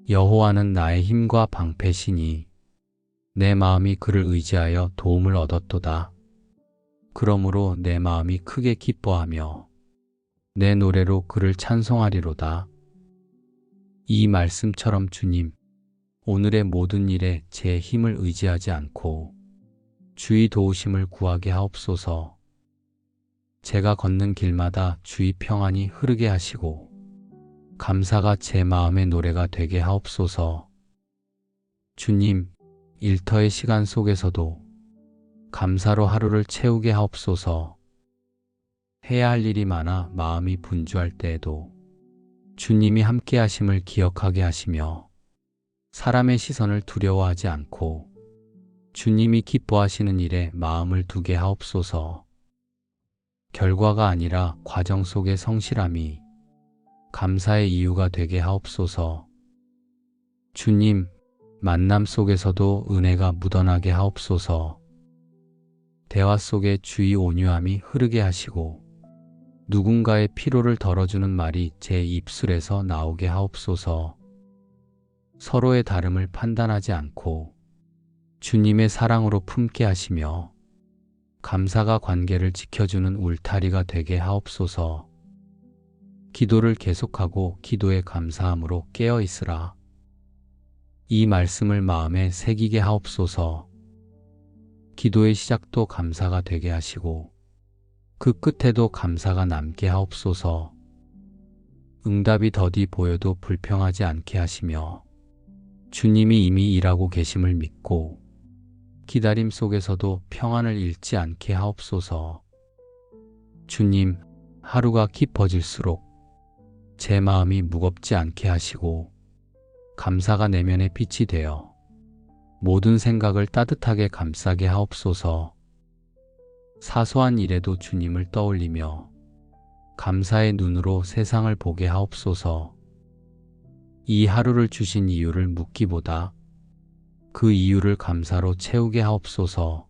여호와는 나의 힘과 방패시니 내 마음이 그를 의지하여 도움을 얻었도다. 그러므로 내 마음이 크게 기뻐하며 내 노래로 그를 찬송하리로다. 이 말씀처럼 주님, 오늘의 모든 일에 제 힘을 의지하지 않고 주의 도우심을 구하게 하옵소서. 제가 걷는 길마다 주의 평안이 흐르게 하시고 감사가 제 마음의 노래가 되게 하옵소서. 주님, 일터의 시간 속에서도 감사로 하루를 채우게 하옵소서. 해야 할 일이 많아 마음이 분주할 때에도 주님이 함께 하심을 기억하게 하시며 사람의 시선을 두려워하지 않고 주님이 기뻐하시는 일에 마음을 두게 하옵소서. 결과가 아니라 과정 속의 성실함이 감사의 이유가 되게 하옵소서. 주님, 만남 속에서도 은혜가 묻어나게 하옵소서. 대화 속에 주의 온유함이 흐르게 하시고 누군가의 피로를 덜어주는 말이 제 입술에서 나오게 하옵소서. 서로의 다름을 판단하지 않고 주님의 사랑으로 품게 하시며 감사가 관계를 지켜주는 울타리가 되게 하옵소서. 기도를 계속하고 기도에 감사함으로 깨어 있으라. 이 말씀을 마음에 새기게 하옵소서. 기도의 시작도 감사가 되게 하시고 그 끝에도 감사가 남게 하옵소서. 응답이 더디 보여도 불평하지 않게 하시며 주님이 이미 일하고 계심을 믿고 기다림 속에서도 평안을 잃지 않게 하옵소서. 주님, 하루가 깊어질수록 제 마음이 무겁지 않게 하시고 감사가 내면의 빛이 되어 모든 생각을 따뜻하게 감싸게 하옵소서. 사소한 일에도 주님을 떠올리며 감사의 눈으로 세상을 보게 하옵소서. 이 하루를 주신 이유를 묻기보다 그 이유를 감사로 채우게 하옵소서.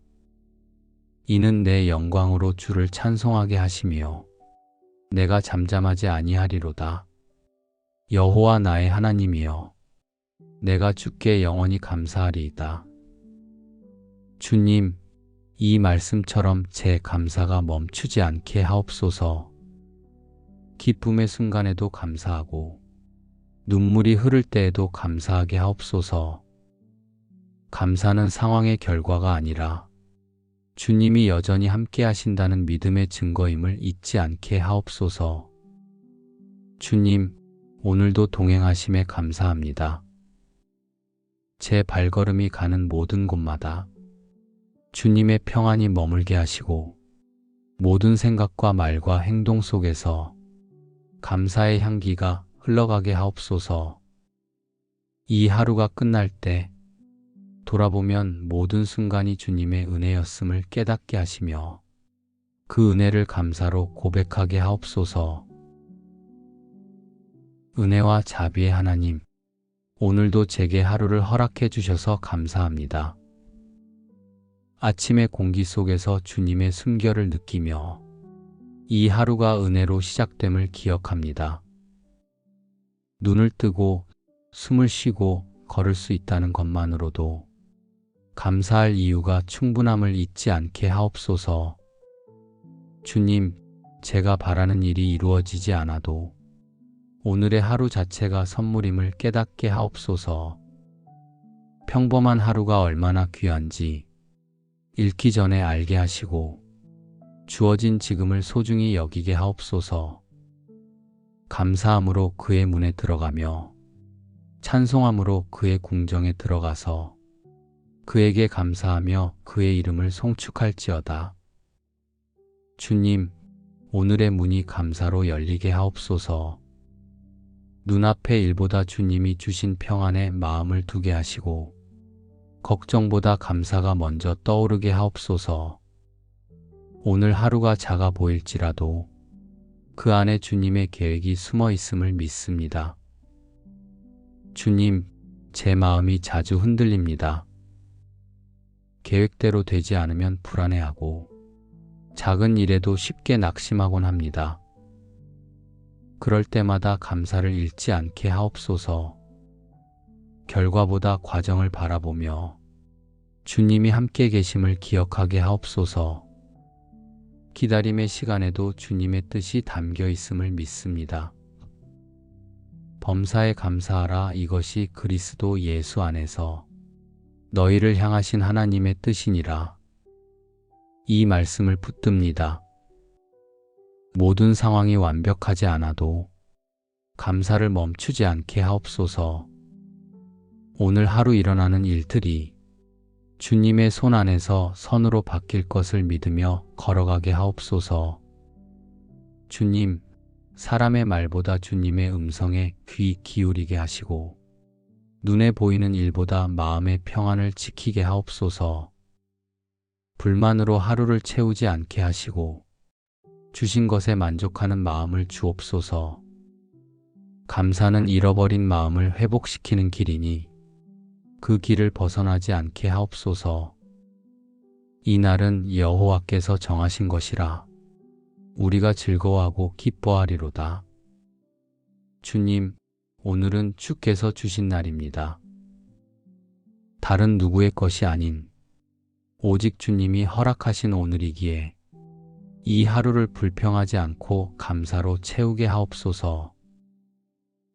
이는 내 영광으로 주를 찬송하게 하시며 내가 잠잠하지 아니하리로다. 여호와 나의 하나님이여, 내가 주께 영원히 감사하리이다. 주님, 이 말씀처럼 제 감사가 멈추지 않게 하옵소서. 기쁨의 순간에도 감사하고 눈물이 흐를 때에도 감사하게 하옵소서. 감사는 상황의 결과가 아니라 주님이 여전히 함께 하신다는 믿음의 증거임을 잊지 않게 하옵소서. 주님, 오늘도 동행하심에 감사합니다. 제 발걸음이 가는 모든 곳마다 주님의 평안이 머물게 하시고 모든 생각과 말과 행동 속에서 감사의 향기가 흘러가게 하옵소서. 이 하루가 끝날 때 돌아보면 모든 순간이 주님의 은혜였음을 깨닫게 하시며 그 은혜를 감사로 고백하게 하옵소서. 은혜와 자비의 하나님, 오늘도 제게 하루를 허락해 주셔서 감사합니다. 아침의 공기 속에서 주님의 숨결을 느끼며 이 하루가 은혜로 시작됨을 기억합니다. 눈을 뜨고 숨을 쉬고 걸을 수 있다는 것만으로도 감사할 이유가 충분함을 잊지 않게 하옵소서. 주님, 제가 바라는 일이 이루어지지 않아도 오늘의 하루 자체가 선물임을 깨닫게 하옵소서. 평범한 하루가 얼마나 귀한지 읽기 전에 알게 하시고 주어진 지금을 소중히 여기게 하옵소서. 감사함으로 그의 문에 들어가며 찬송함으로 그의 궁정에 들어가서 그에게 감사하며 그의 이름을 송축할지어다. 주님, 오늘의 문이 감사로 열리게 하옵소서. 눈앞의 일보다 주님이 주신 평안에 마음을 두게 하시고 걱정보다 감사가 먼저 떠오르게 하옵소서. 오늘 하루가 작아 보일지라도 그 안에 주님의 계획이 숨어 있음을 믿습니다. 주님, 제 마음이 자주 흔들립니다. 계획대로 되지 않으면 불안해하고 작은 일에도 쉽게 낙심하곤 합니다. 그럴 때마다 감사를 잃지 않게 하옵소서. 결과보다 과정을 바라보며 주님이 함께 계심을 기억하게 하옵소서. 기다림의 시간에도 주님의 뜻이 담겨 있음을 믿습니다. 범사에 감사하라. 이것이 그리스도 예수 안에서 너희를 향하신 하나님의 뜻이니라. 이 말씀을 붙듭니다. 모든 상황이 완벽하지 않아도 감사를 멈추지 않게 하옵소서. 오늘 하루 일어나는 일들이 주님의 손 안에서 선으로 바뀔 것을 믿으며 걸어가게 하옵소서. 주님, 사람의 말보다 주님의 음성에 귀 기울이게 하시고 눈에 보이는 일보다 마음의 평안을 지키게 하옵소서. 불만으로 하루를 채우지 않게 하시고 주신 것에 만족하는 마음을 주옵소서. 감사는 잃어버린 마음을 회복시키는 길이니 그 길을 벗어나지 않게 하옵소서. 이 날은 여호와께서 정하신 것이라 우리가 즐거워하고 기뻐하리로다. 주님, 오늘은 주께서 주신 날입니다. 다른 누구의 것이 아닌 오직 주님이 허락하신 오늘이기에 이 하루를 불평하지 않고 감사로 채우게 하옵소서.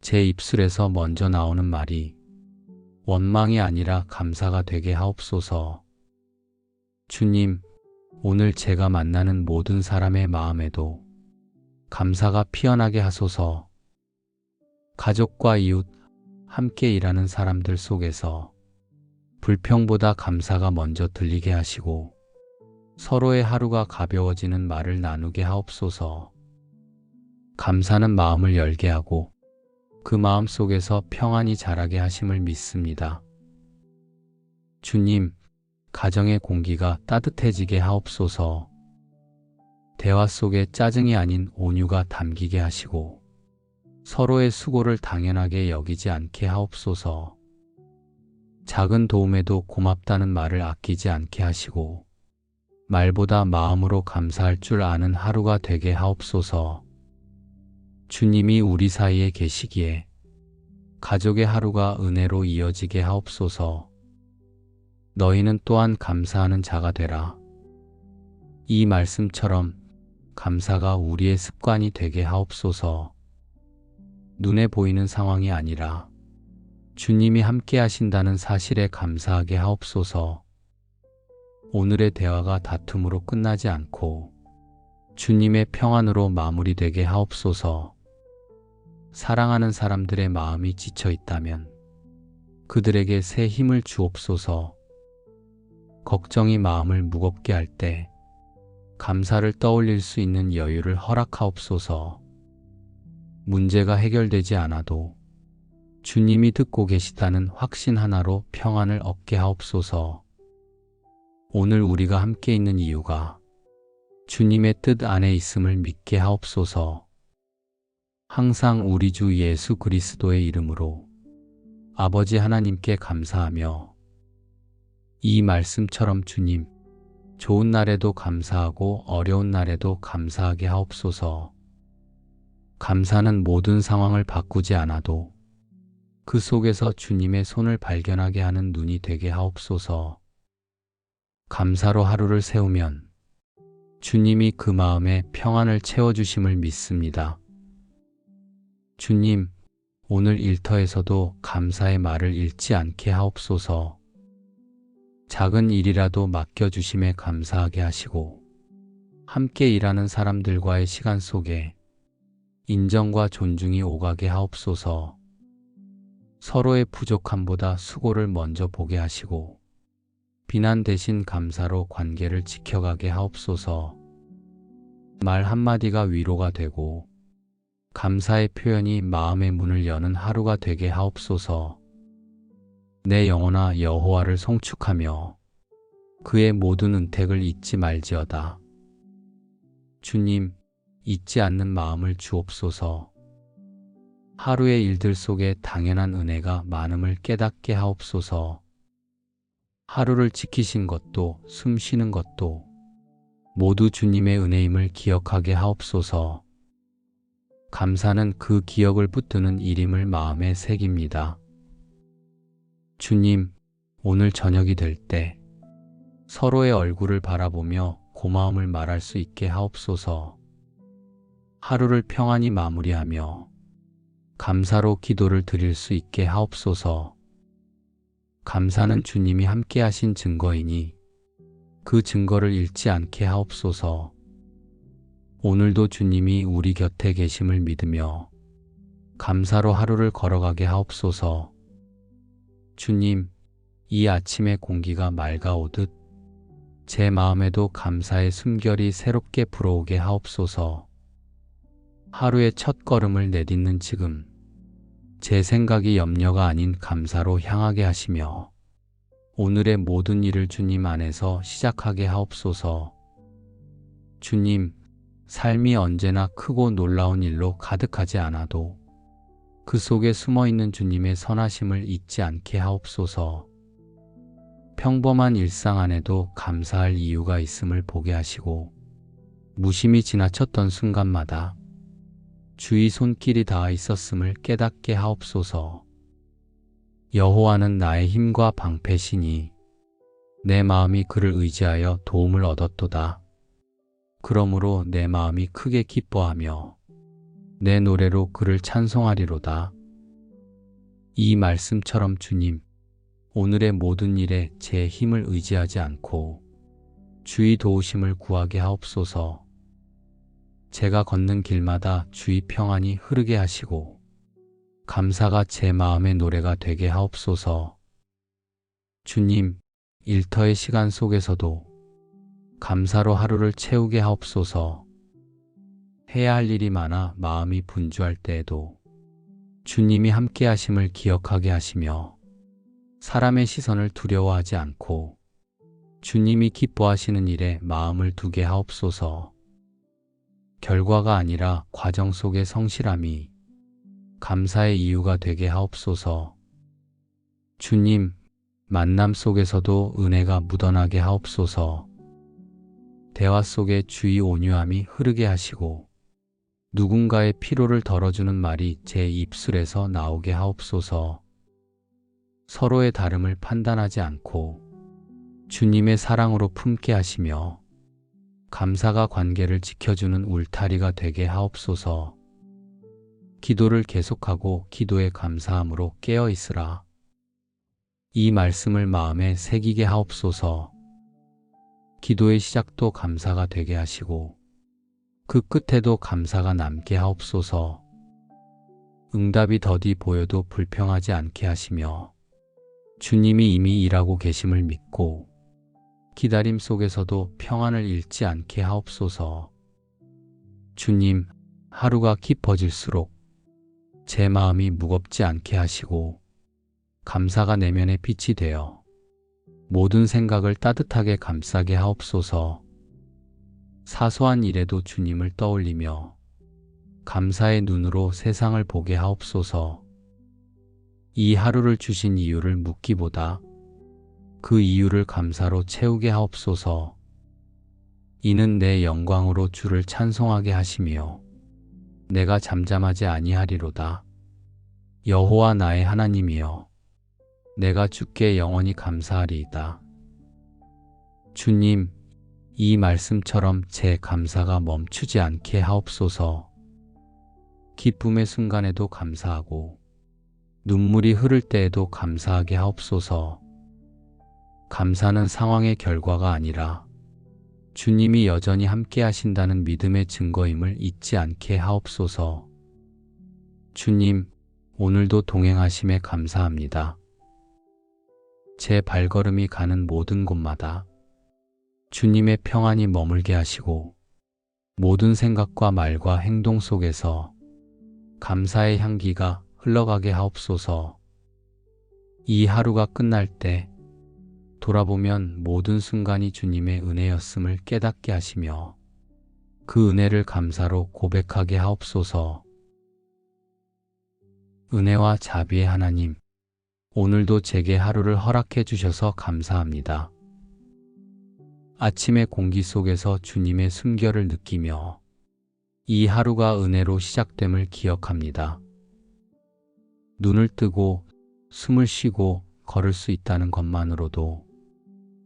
제 입술에서 먼저 나오는 말이 원망이 아니라 감사가 되게 하옵소서. 주님, 오늘 제가 만나는 모든 사람의 마음에도 감사가 피어나게 하소서. 가족과 이웃, 함께 일하는 사람들 속에서 불평보다 감사가 먼저 들리게 하시고 서로의 하루가 가벼워지는 말을 나누게 하옵소서. 감사는 마음을 열게 하고 그 마음 속에서 평안이 자라게 하심을 믿습니다. 주님, 가정의 공기가 따뜻해지게 하옵소서. 대화 속에 짜증이 아닌 온유가 담기게 하시고 서로의 수고를 당연하게 여기지 않게 하옵소서. 작은 도움에도 고맙다는 말을 아끼지 않게 하시고 말보다 마음으로 감사할 줄 아는 하루가 되게 하옵소서. 주님이 우리 사이에 계시기에 가족의 하루가 은혜로 이어지게 하옵소서. 너희는 또한 감사하는 자가 되라. 이 말씀처럼 감사가 우리의 습관이 되게 하옵소서. 눈에 보이는 상황이 아니라 주님이 함께 하신다는 사실에 감사하게 하옵소서. 오늘의 대화가 다툼으로 끝나지 않고 주님의 평안으로 마무리되게 하옵소서. 사랑하는 사람들의 마음이 지쳐 있다면 그들에게 새 힘을 주옵소서. 걱정이 마음을 무겁게 할 때 감사를 떠올릴 수 있는 여유를 허락하옵소서. 문제가 해결되지 않아도 주님이 듣고 계시다는 확신 하나로 평안을 얻게 하옵소서. 오늘 우리가 함께 있는 이유가 주님의 뜻 안에 있음을 믿게 하옵소서. 항상 우리 주 예수 그리스도의 이름으로 아버지 하나님께 감사하며 이 말씀처럼 주님, 좋은 날에도 감사하고 어려운 날에도 감사하게 하옵소서. 감사는 모든 상황을 바꾸지 않아도 그 속에서 주님의 손을 발견하게 하는 눈이 되게 하옵소서. 감사로 하루를 세우면 주님이 그 마음에 평안을 채워주심을 믿습니다. 주님, 오늘 일터에서도 감사의 말을 잃지 않게 하옵소서. 작은 일이라도 맡겨주심에 감사하게 하시고 함께 일하는 사람들과의 시간 속에 인정과 존중이 오가게 하옵소서. 서로의 부족함보다 수고를 먼저 보게 하시고 비난 대신 감사로 관계를 지켜가게 하옵소서. 말 한마디가 위로가 되고 감사의 표현이 마음의 문을 여는 하루가 되게 하옵소서. 내 영혼아 여호와를 송축하며 그의 모든 은택을 잊지 말지어다. 주님, 잊지 않는 마음을 주옵소서. 하루의 일들 속에 당연한 은혜가 많음을 깨닫게 하옵소서. 하루를 지키신 것도 숨 쉬는 것도 모두 주님의 은혜임을 기억하게 하옵소서. 감사는 그 기억을 붙드는 일임을 마음에 새깁니다. 주님, 오늘 저녁이 될 때 서로의 얼굴을 바라보며 고마움을 말할 수 있게 하옵소서. 하루를 평안히 마무리하며 감사로 기도를 드릴 수 있게 하옵소서. 감사는 주님이 함께 하신 증거이니 그 증거를 잃지 않게 하옵소서. 오늘도 주님이 우리 곁에 계심을 믿으며 감사로 하루를 걸어가게 하옵소서. 주님, 이 아침의 공기가 맑아오듯 제 마음에도 감사의 숨결이 새롭게 불어오게 하옵소서. 하루의 첫 걸음을 내딛는 지금 제 생각이 염려가 아닌 감사로 향하게 하시며 오늘의 모든 일을 주님 안에서 시작하게 하옵소서. 주님, 삶이 언제나 크고 놀라운 일로 가득하지 않아도 그 속에 숨어있는 주님의 선하심을 잊지 않게 하옵소서. 평범한 일상 안에도 감사할 이유가 있음을 보게 하시고 무심히 지나쳤던 순간마다 주의 손길이 닿아 있었음을 깨닫게 하옵소서. 여호와는 나의 힘과 방패시니 내 마음이 그를 의지하여 도움을 얻었도다. 그러므로 내 마음이 크게 기뻐하며 내 노래로 그를 찬송하리로다. 이 말씀처럼 주님, 오늘의 모든 일에 제 힘을 의지하지 않고 주의 도우심을 구하게 하옵소서. 제가 걷는 길마다 주의 평안이 흐르게 하시고 감사가 제 마음의 노래가 되게 하옵소서. 주님, 일터의 시간 속에서도 감사로 하루를 채우게 하옵소서. 해야 할 일이 많아 마음이 분주할 때에도 주님이 함께 하심을 기억하게 하시며 사람의 시선을 두려워하지 않고 주님이 기뻐하시는 일에 마음을 두게 하옵소서. 결과가 아니라 과정 속의 성실함이 감사의 이유가 되게 하옵소서. 주님, 만남 속에서도 은혜가 묻어나게 하옵소서. 대화 속에 주의 온유함이 흐르게 하시고 누군가의 피로를 덜어주는 말이 제 입술에서 나오게 하옵소서. 서로의 다름을 판단하지 않고 주님의 사랑으로 품게 하시며 감사가 관계를 지켜주는 울타리가 되게 하옵소서. 기도를 계속하고 기도에 감사함으로 깨어 있으라. 이 말씀을 마음에 새기게 하옵소서. 기도의 시작도 감사가 되게 하시고 그 끝에도 감사가 남게 하옵소서. 응답이 더디 보여도 불평하지 않게 하시며 주님이 이미 일하고 계심을 믿고 기다림 속에서도 평안을 잃지 않게 하옵소서. 주님, 하루가 깊어질수록 제 마음이 무겁지 않게 하시고 감사가 내면의 빛이 되어 모든 생각을 따뜻하게 감싸게 하옵소서. 사소한 일에도 주님을 떠올리며 감사의 눈으로 세상을 보게 하옵소서. 이 하루를 주신 이유를 묻기보다 그 이유를 감사로 채우게 하옵소서. 이는 내 영광으로 주를 찬송하게 하시며 내가 잠잠하지 아니하리로다. 여호와 나의 하나님이여, 내가 주께 영원히 감사하리이다. 주님, 이 말씀처럼 제 감사가 멈추지 않게 하옵소서. 기쁨의 순간에도 감사하고 눈물이 흐를 때에도 감사하게 하옵소서. 감사는 상황의 결과가 아니라 주님이 여전히 함께 하신다는 믿음의 증거임을 잊지 않게 하옵소서. 주님, 오늘도 동행하심에 감사합니다. 제 발걸음이 가는 모든 곳마다 주님의 평안이 머물게 하시고 모든 생각과 말과 행동 속에서 감사의 향기가 흘러가게 하옵소서. 이 하루가 끝날 때 돌아보면 모든 순간이 주님의 은혜였음을 깨닫게 하시며 그 은혜를 감사로 고백하게 하옵소서. 은혜와 자비의 하나님, 오늘도 제게 하루를 허락해 주셔서 감사합니다. 아침의 공기 속에서 주님의 숨결을 느끼며 이 하루가 은혜로 시작됨을 기억합니다. 눈을 뜨고 숨을 쉬고 걸을 수 있다는 것만으로도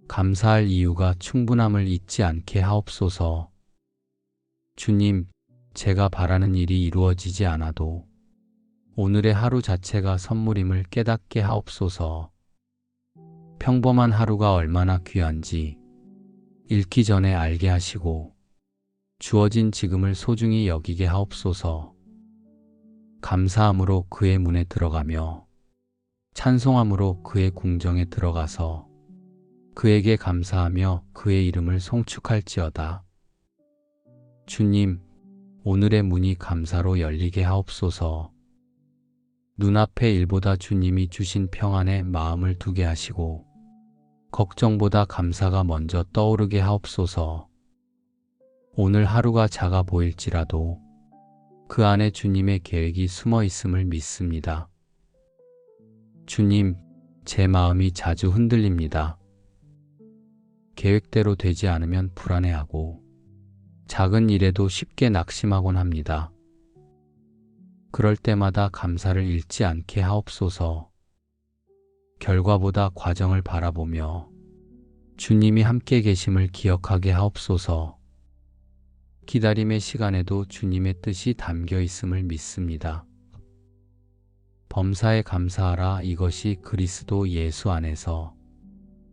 감사할 이유가 충분함을 잊지 않게 하옵소서. 주님, 제가 바라는 일이 이루어지지 않아도 오늘의 하루 자체가 선물임을 깨닫게 하옵소서. 평범한 하루가 얼마나 귀한지 잃기 전에 알게 하시고 주어진 지금을 소중히 여기게 하옵소서. 감사함으로 그의 문에 들어가며 찬송함으로 그의 궁정에 들어가서 그에게 감사하며 그의 이름을 송축할지어다. 주님, 오늘의 문이 감사로 열리게 하옵소서. 눈앞의 일보다 주님이 주신 평안에 마음을 두게 하시고 걱정보다 감사가 먼저 떠오르게 하옵소서. 오늘 하루가 작아 보일지라도 그 안에 주님의 계획이 숨어 있음을 믿습니다. 주님, 제 마음이 자주 흔들립니다. 계획대로 되지 않으면 불안해하고 작은 일에도 쉽게 낙심하곤 합니다. 그럴 때마다 감사를 잃지 않게 하옵소서. 결과보다 과정을 바라보며 주님이 함께 계심을 기억하게 하옵소서. 기다림의 시간에도 주님의 뜻이 담겨 있음을 믿습니다. 범사에 감사하라, 이것이 그리스도 예수 안에서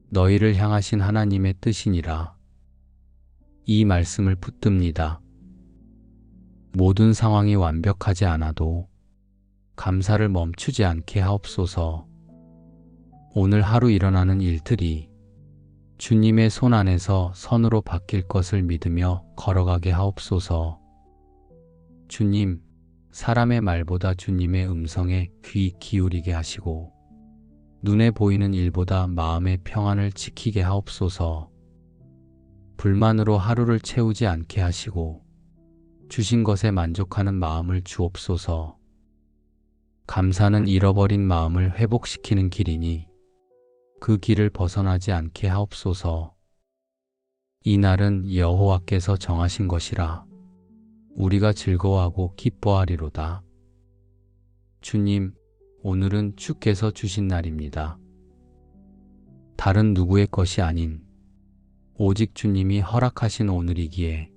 너희를 향하신 하나님의 뜻이니라. 이 말씀을 붙듭니다. 모든 상황이 완벽하지 않아도 감사를 멈추지 않게 하옵소서. 오늘 하루 일어나는 일들이 주님의 손 안에서 선으로 바뀔 것을 믿으며 걸어가게 하옵소서. 주님, 사람의 말보다 주님의 음성에 귀 기울이게 하시고 눈에 보이는 일보다 마음의 평안을 지키게 하옵소서. 불만으로 하루를 채우지 않게 하시고 주신 것에 만족하는 마음을 주옵소서. 감사는 잃어버린 마음을 회복시키는 길이니 그 길을 벗어나지 않게 하옵소서. 이 날은 여호와께서 정하신 것이라 우리가 즐거워하고 기뻐하리로다. 주님, 오늘은 주께서 주신 날입니다. 다른 누구의 것이 아닌 오직 주님이 허락하신 오늘이기에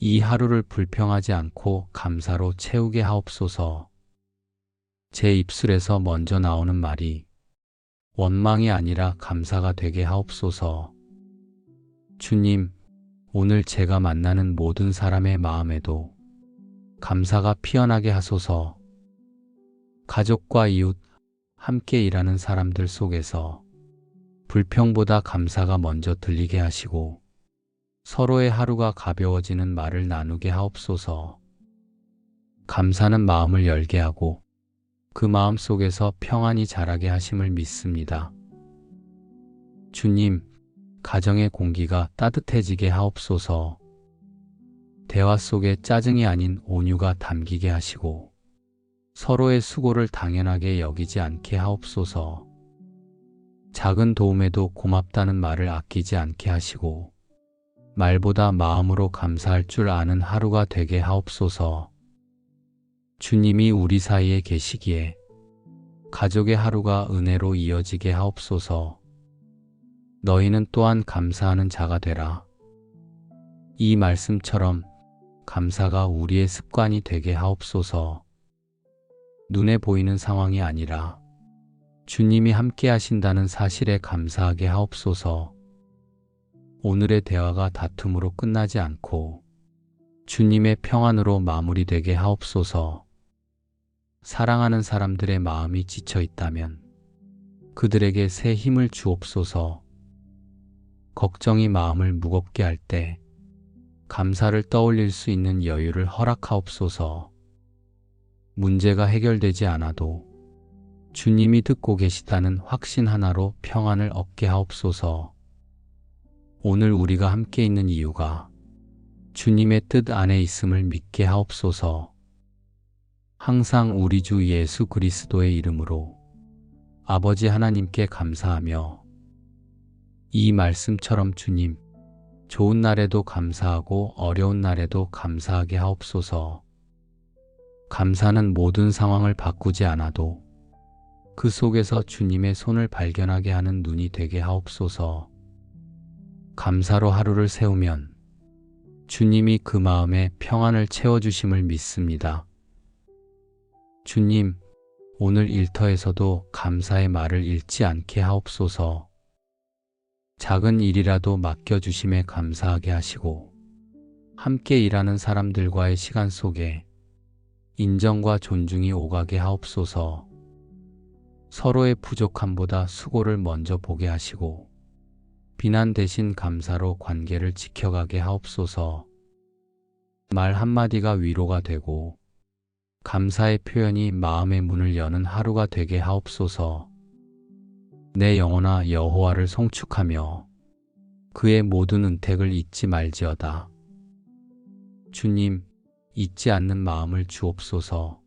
이 하루를 불평하지 않고 감사로 채우게 하옵소서. 제 입술에서 먼저 나오는 말이 원망이 아니라 감사가 되게 하옵소서. 주님, 오늘 제가 만나는 모든 사람의 마음에도 감사가 피어나게 하소서. 가족과 이웃, 함께 일하는 사람들 속에서 불평보다 감사가 먼저 들리게 하시고 서로의 하루가 가벼워지는 말을 나누게 하옵소서. 감사는 마음을 열게 하고 그 마음 속에서 평안이 자라게 하심을 믿습니다. 주님, 가정의 공기가 따뜻해지게 하옵소서. 대화 속에 짜증이 아닌 온유가 담기게 하시고 서로의 수고를 당연하게 여기지 않게 하옵소서. 작은 도움에도 고맙다는 말을 아끼지 않게 하시고 말보다 마음으로 감사할 줄 아는 하루가 되게 하옵소서. 주님이 우리 사이에 계시기에 가족의 하루가 은혜로 이어지게 하옵소서. 너희는 또한 감사하는 자가 되라. 이 말씀처럼 감사가 우리의 습관이 되게 하옵소서. 눈에 보이는 상황이 아니라 주님이 함께 하신다는 사실에 감사하게 하옵소서. 오늘의 대화가 다툼으로 끝나지 않고 주님의 평안으로 마무리되게 하옵소서. 사랑하는 사람들의 마음이 지쳐 있다면 그들에게 새 힘을 주옵소서. 걱정이 마음을 무겁게 할 때 감사를 떠올릴 수 있는 여유를 허락하옵소서. 문제가 해결되지 않아도 주님이 듣고 계시다는 확신 하나로 평안을 얻게 하옵소서. 오늘 우리가 함께 있는 이유가 주님의 뜻 안에 있음을 믿게 하옵소서. 항상 우리 주 예수 그리스도의 이름으로 아버지 하나님께 감사하며 이 말씀처럼 주님, 좋은 날에도 감사하고 어려운 날에도 감사하게 하옵소서. 감사는 모든 상황을 바꾸지 않아도 그 속에서 주님의 손을 발견하게 하는 눈이 되게 하옵소서. 감사로 하루를 세우면 주님이 그 마음에 평안을 채워주심을 믿습니다. 주님, 오늘 일터에서도 감사의 말을 잃지 않게 하옵소서. 작은 일이라도 맡겨주심에 감사하게 하시고 함께 일하는 사람들과의 시간 속에 인정과 존중이 오가게 하옵소서. 서로의 부족함보다 수고를 먼저 보게 하시고 비난 대신 감사로 관계를 지켜가게 하옵소서. 말 한마디가 위로가 되고 감사의 표현이 마음의 문을 여는 하루가 되게 하옵소서. 내 영혼아 여호와를 송축하며 그의 모든 은택을 잊지 말지어다. 주님, 잊지 않는 마음을 주옵소서.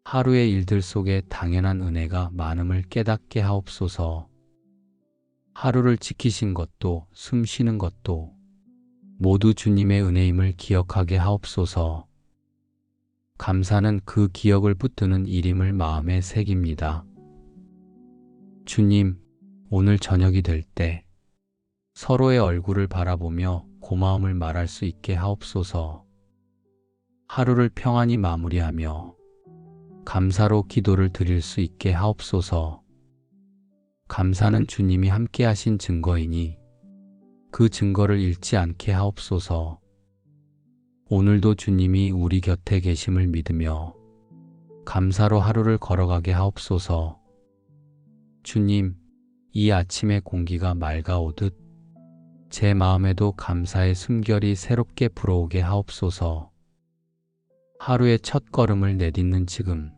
하루의 일들 속에 당연한 은혜가 많음을 깨닫게 하옵소서. 하루를 지키신 것도 숨 쉬는 것도 모두 주님의 은혜임을 기억하게 하옵소서. 감사는 그 기억을 붙드는 일임을 마음에 새깁니다. 주님, 오늘 저녁이 될 때 서로의 얼굴을 바라보며 고마움을 말할 수 있게 하옵소서. 하루를 평안히 마무리하며 감사로 기도를 드릴 수 있게 하옵소서. 감사는 주님이 함께 하신 증거이니 그 증거를 잃지 않게 하옵소서. 오늘도 주님이 우리 곁에 계심을 믿으며 감사로 하루를 걸어가게 하옵소서. 주님, 이 아침의 공기가 맑아오듯 제 마음에도 감사의 숨결이 새롭게 불어오게 하옵소서. 하루의 첫 걸음을 내딛는 지금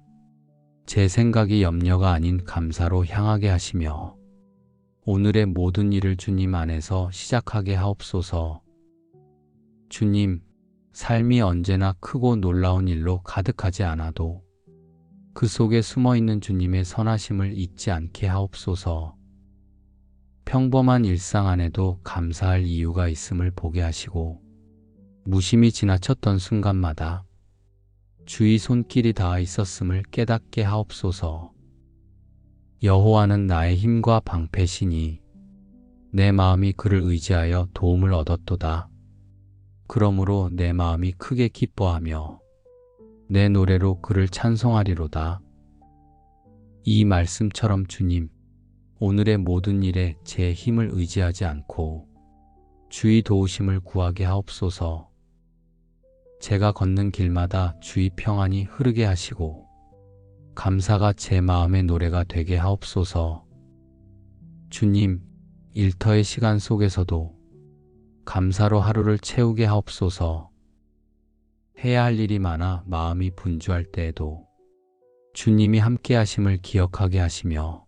제 생각이 염려가 아닌 감사로 향하게 하시며 오늘의 모든 일을 주님 안에서 시작하게 하옵소서. 주님, 삶이 언제나 크고 놀라운 일로 가득하지 않아도 그 속에 숨어있는 주님의 선하심을 잊지 않게 하옵소서. 평범한 일상 안에도 감사할 이유가 있음을 보게 하시고 무심히 지나쳤던 순간마다 주의 손길이 닿아 있었음을 깨닫게 하옵소서. 여호와는 나의 힘과 방패시니 내 마음이 그를 의지하여 도움을 얻었도다. 그러므로 내 마음이 크게 기뻐하며 내 노래로 그를 찬송하리로다. 이 말씀처럼 주님, 오늘의 모든 일에 제 힘을 의지하지 않고 주의 도우심을 구하게 하옵소서. 제가 걷는 길마다 주의 평안이 흐르게 하시고 감사가 제 마음의 노래가 되게 하옵소서. 주님, 일터의 시간 속에서도 감사로 하루를 채우게 하옵소서. 해야 할 일이 많아 마음이 분주할 때에도 주님이 함께 하심을 기억하게 하시며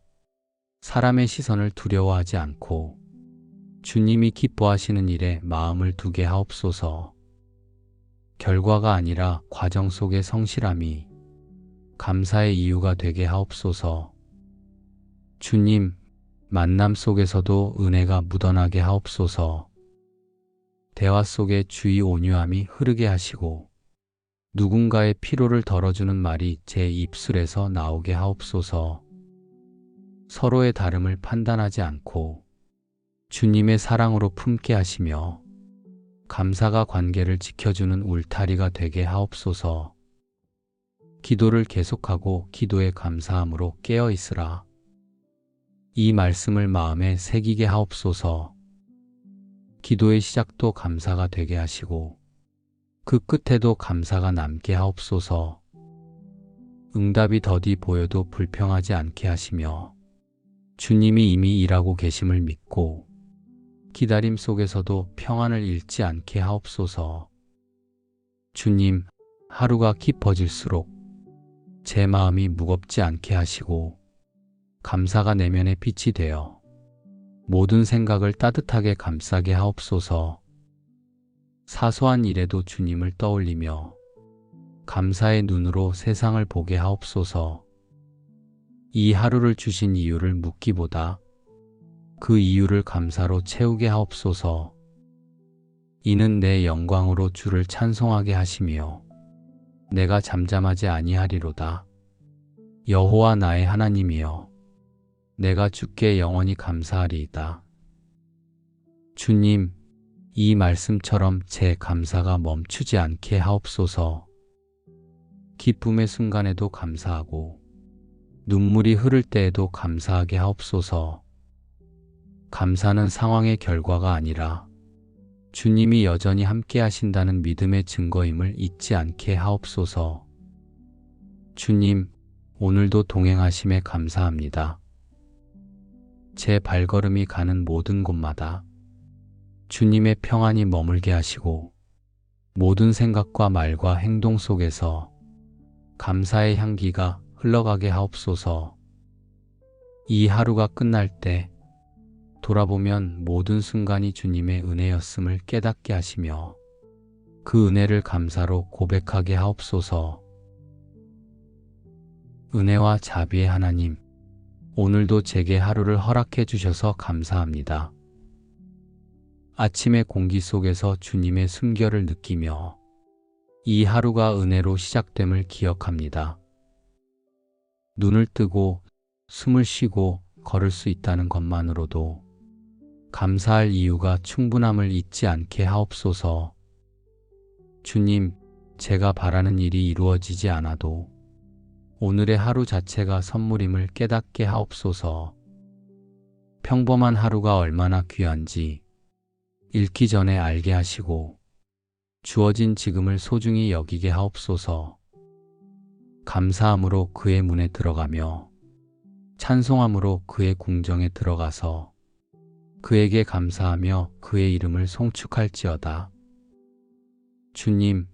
사람의 시선을 두려워하지 않고 주님이 기뻐하시는 일에 마음을 두게 하옵소서. 결과가 아니라 과정 속의 성실함이 감사의 이유가 되게 하옵소서. 주님, 만남 속에서도 은혜가 묻어나게 하옵소서. 대화 속에 주의 온유함이 흐르게 하시고 누군가의 피로를 덜어주는 말이 제 입술에서 나오게 하옵소서. 서로의 다름을 판단하지 않고 주님의 사랑으로 품게 하시며 감사가 관계를 지켜주는 울타리가 되게 하옵소서. 기도를 계속하고 기도에 감사함으로 깨어 있으라. 이 말씀을 마음에 새기게 하옵소서. 기도의 시작도 감사가 되게 하시고 그 끝에도 감사가 남게 하옵소서. 응답이 더디 보여도 불평하지 않게 하시며 주님이 이미 일하고 계심을 믿고 기다림 속에서도 평안을 잃지 않게 하옵소서. 주님, 하루가 깊어질수록 제 마음이 무겁지 않게 하시고 감사가 내면의 빛이 되어 모든 생각을 따뜻하게 감싸게 하옵소서. 사소한 일에도 주님을 떠올리며 감사의 눈으로 세상을 보게 하옵소서. 이 하루를 주신 이유를 묻기보다 그 이유를 감사로 채우게 하옵소서. 이는 내 영광으로 주를 찬송하게 하시며 내가 잠잠하지 아니하리로다. 여호와 나의 하나님이여, 내가 주께 영원히 감사하리이다. 주님, 이 말씀처럼 제 감사가 멈추지 않게 하옵소서. 기쁨의 순간에도 감사하고 눈물이 흐를 때에도 감사하게 하옵소서. 감사는 상황의 결과가 아니라 주님이 여전히 함께 하신다는 믿음의 증거임을 잊지 않게 하옵소서. 주님, 오늘도 동행하심에 감사합니다. 제 발걸음이 가는 모든 곳마다 주님의 평안이 머물게 하시고 모든 생각과 말과 행동 속에서 감사의 향기가 흘러가게 하옵소서. 이 하루가 끝날 때 돌아보면 모든 순간이 주님의 은혜였음을 깨닫게 하시며 그 은혜를 감사로 고백하게 하옵소서. 은혜와 자비의 하나님, 오늘도 제게 하루를 허락해 주셔서 감사합니다. 아침의 공기 속에서 주님의 숨결을 느끼며 이 하루가 은혜로 시작됨을 기억합니다. 눈을 뜨고 숨을 쉬고 걸을 수 있다는 것만으로도 감사할 이유가 충분함을 잊지 않게 하옵소서. 주님, 제가 바라는 일이 이루어지지 않아도 오늘의 하루 자체가 선물임을 깨닫게 하옵소서. 평범한 하루가 얼마나 귀한지 잃기 전에 알게 하시고 주어진 지금을 소중히 여기게 하옵소서. 감사함으로 그의 문에 들어가며 찬송함으로 그의 궁정에 들어가서 그에게 감사하며 그의 이름을 송축할지어다. 주님,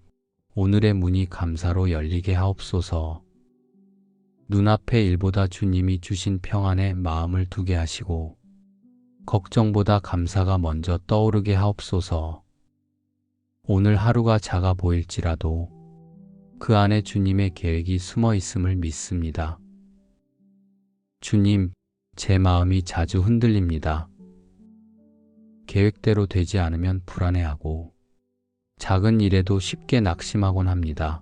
오늘의 문이 감사로 열리게 하옵소서. 눈앞의 일보다 주님이 주신 평안에 마음을 두게 하시고 걱정보다 감사가 먼저 떠오르게 하옵소서. 오늘 하루가 작아 보일지라도 그 안에 주님의 계획이 숨어 있음을 믿습니다. 주님, 제 마음이 자주 흔들립니다. 계획대로 되지 않으면 불안해하고 작은 일에도 쉽게 낙심하곤 합니다.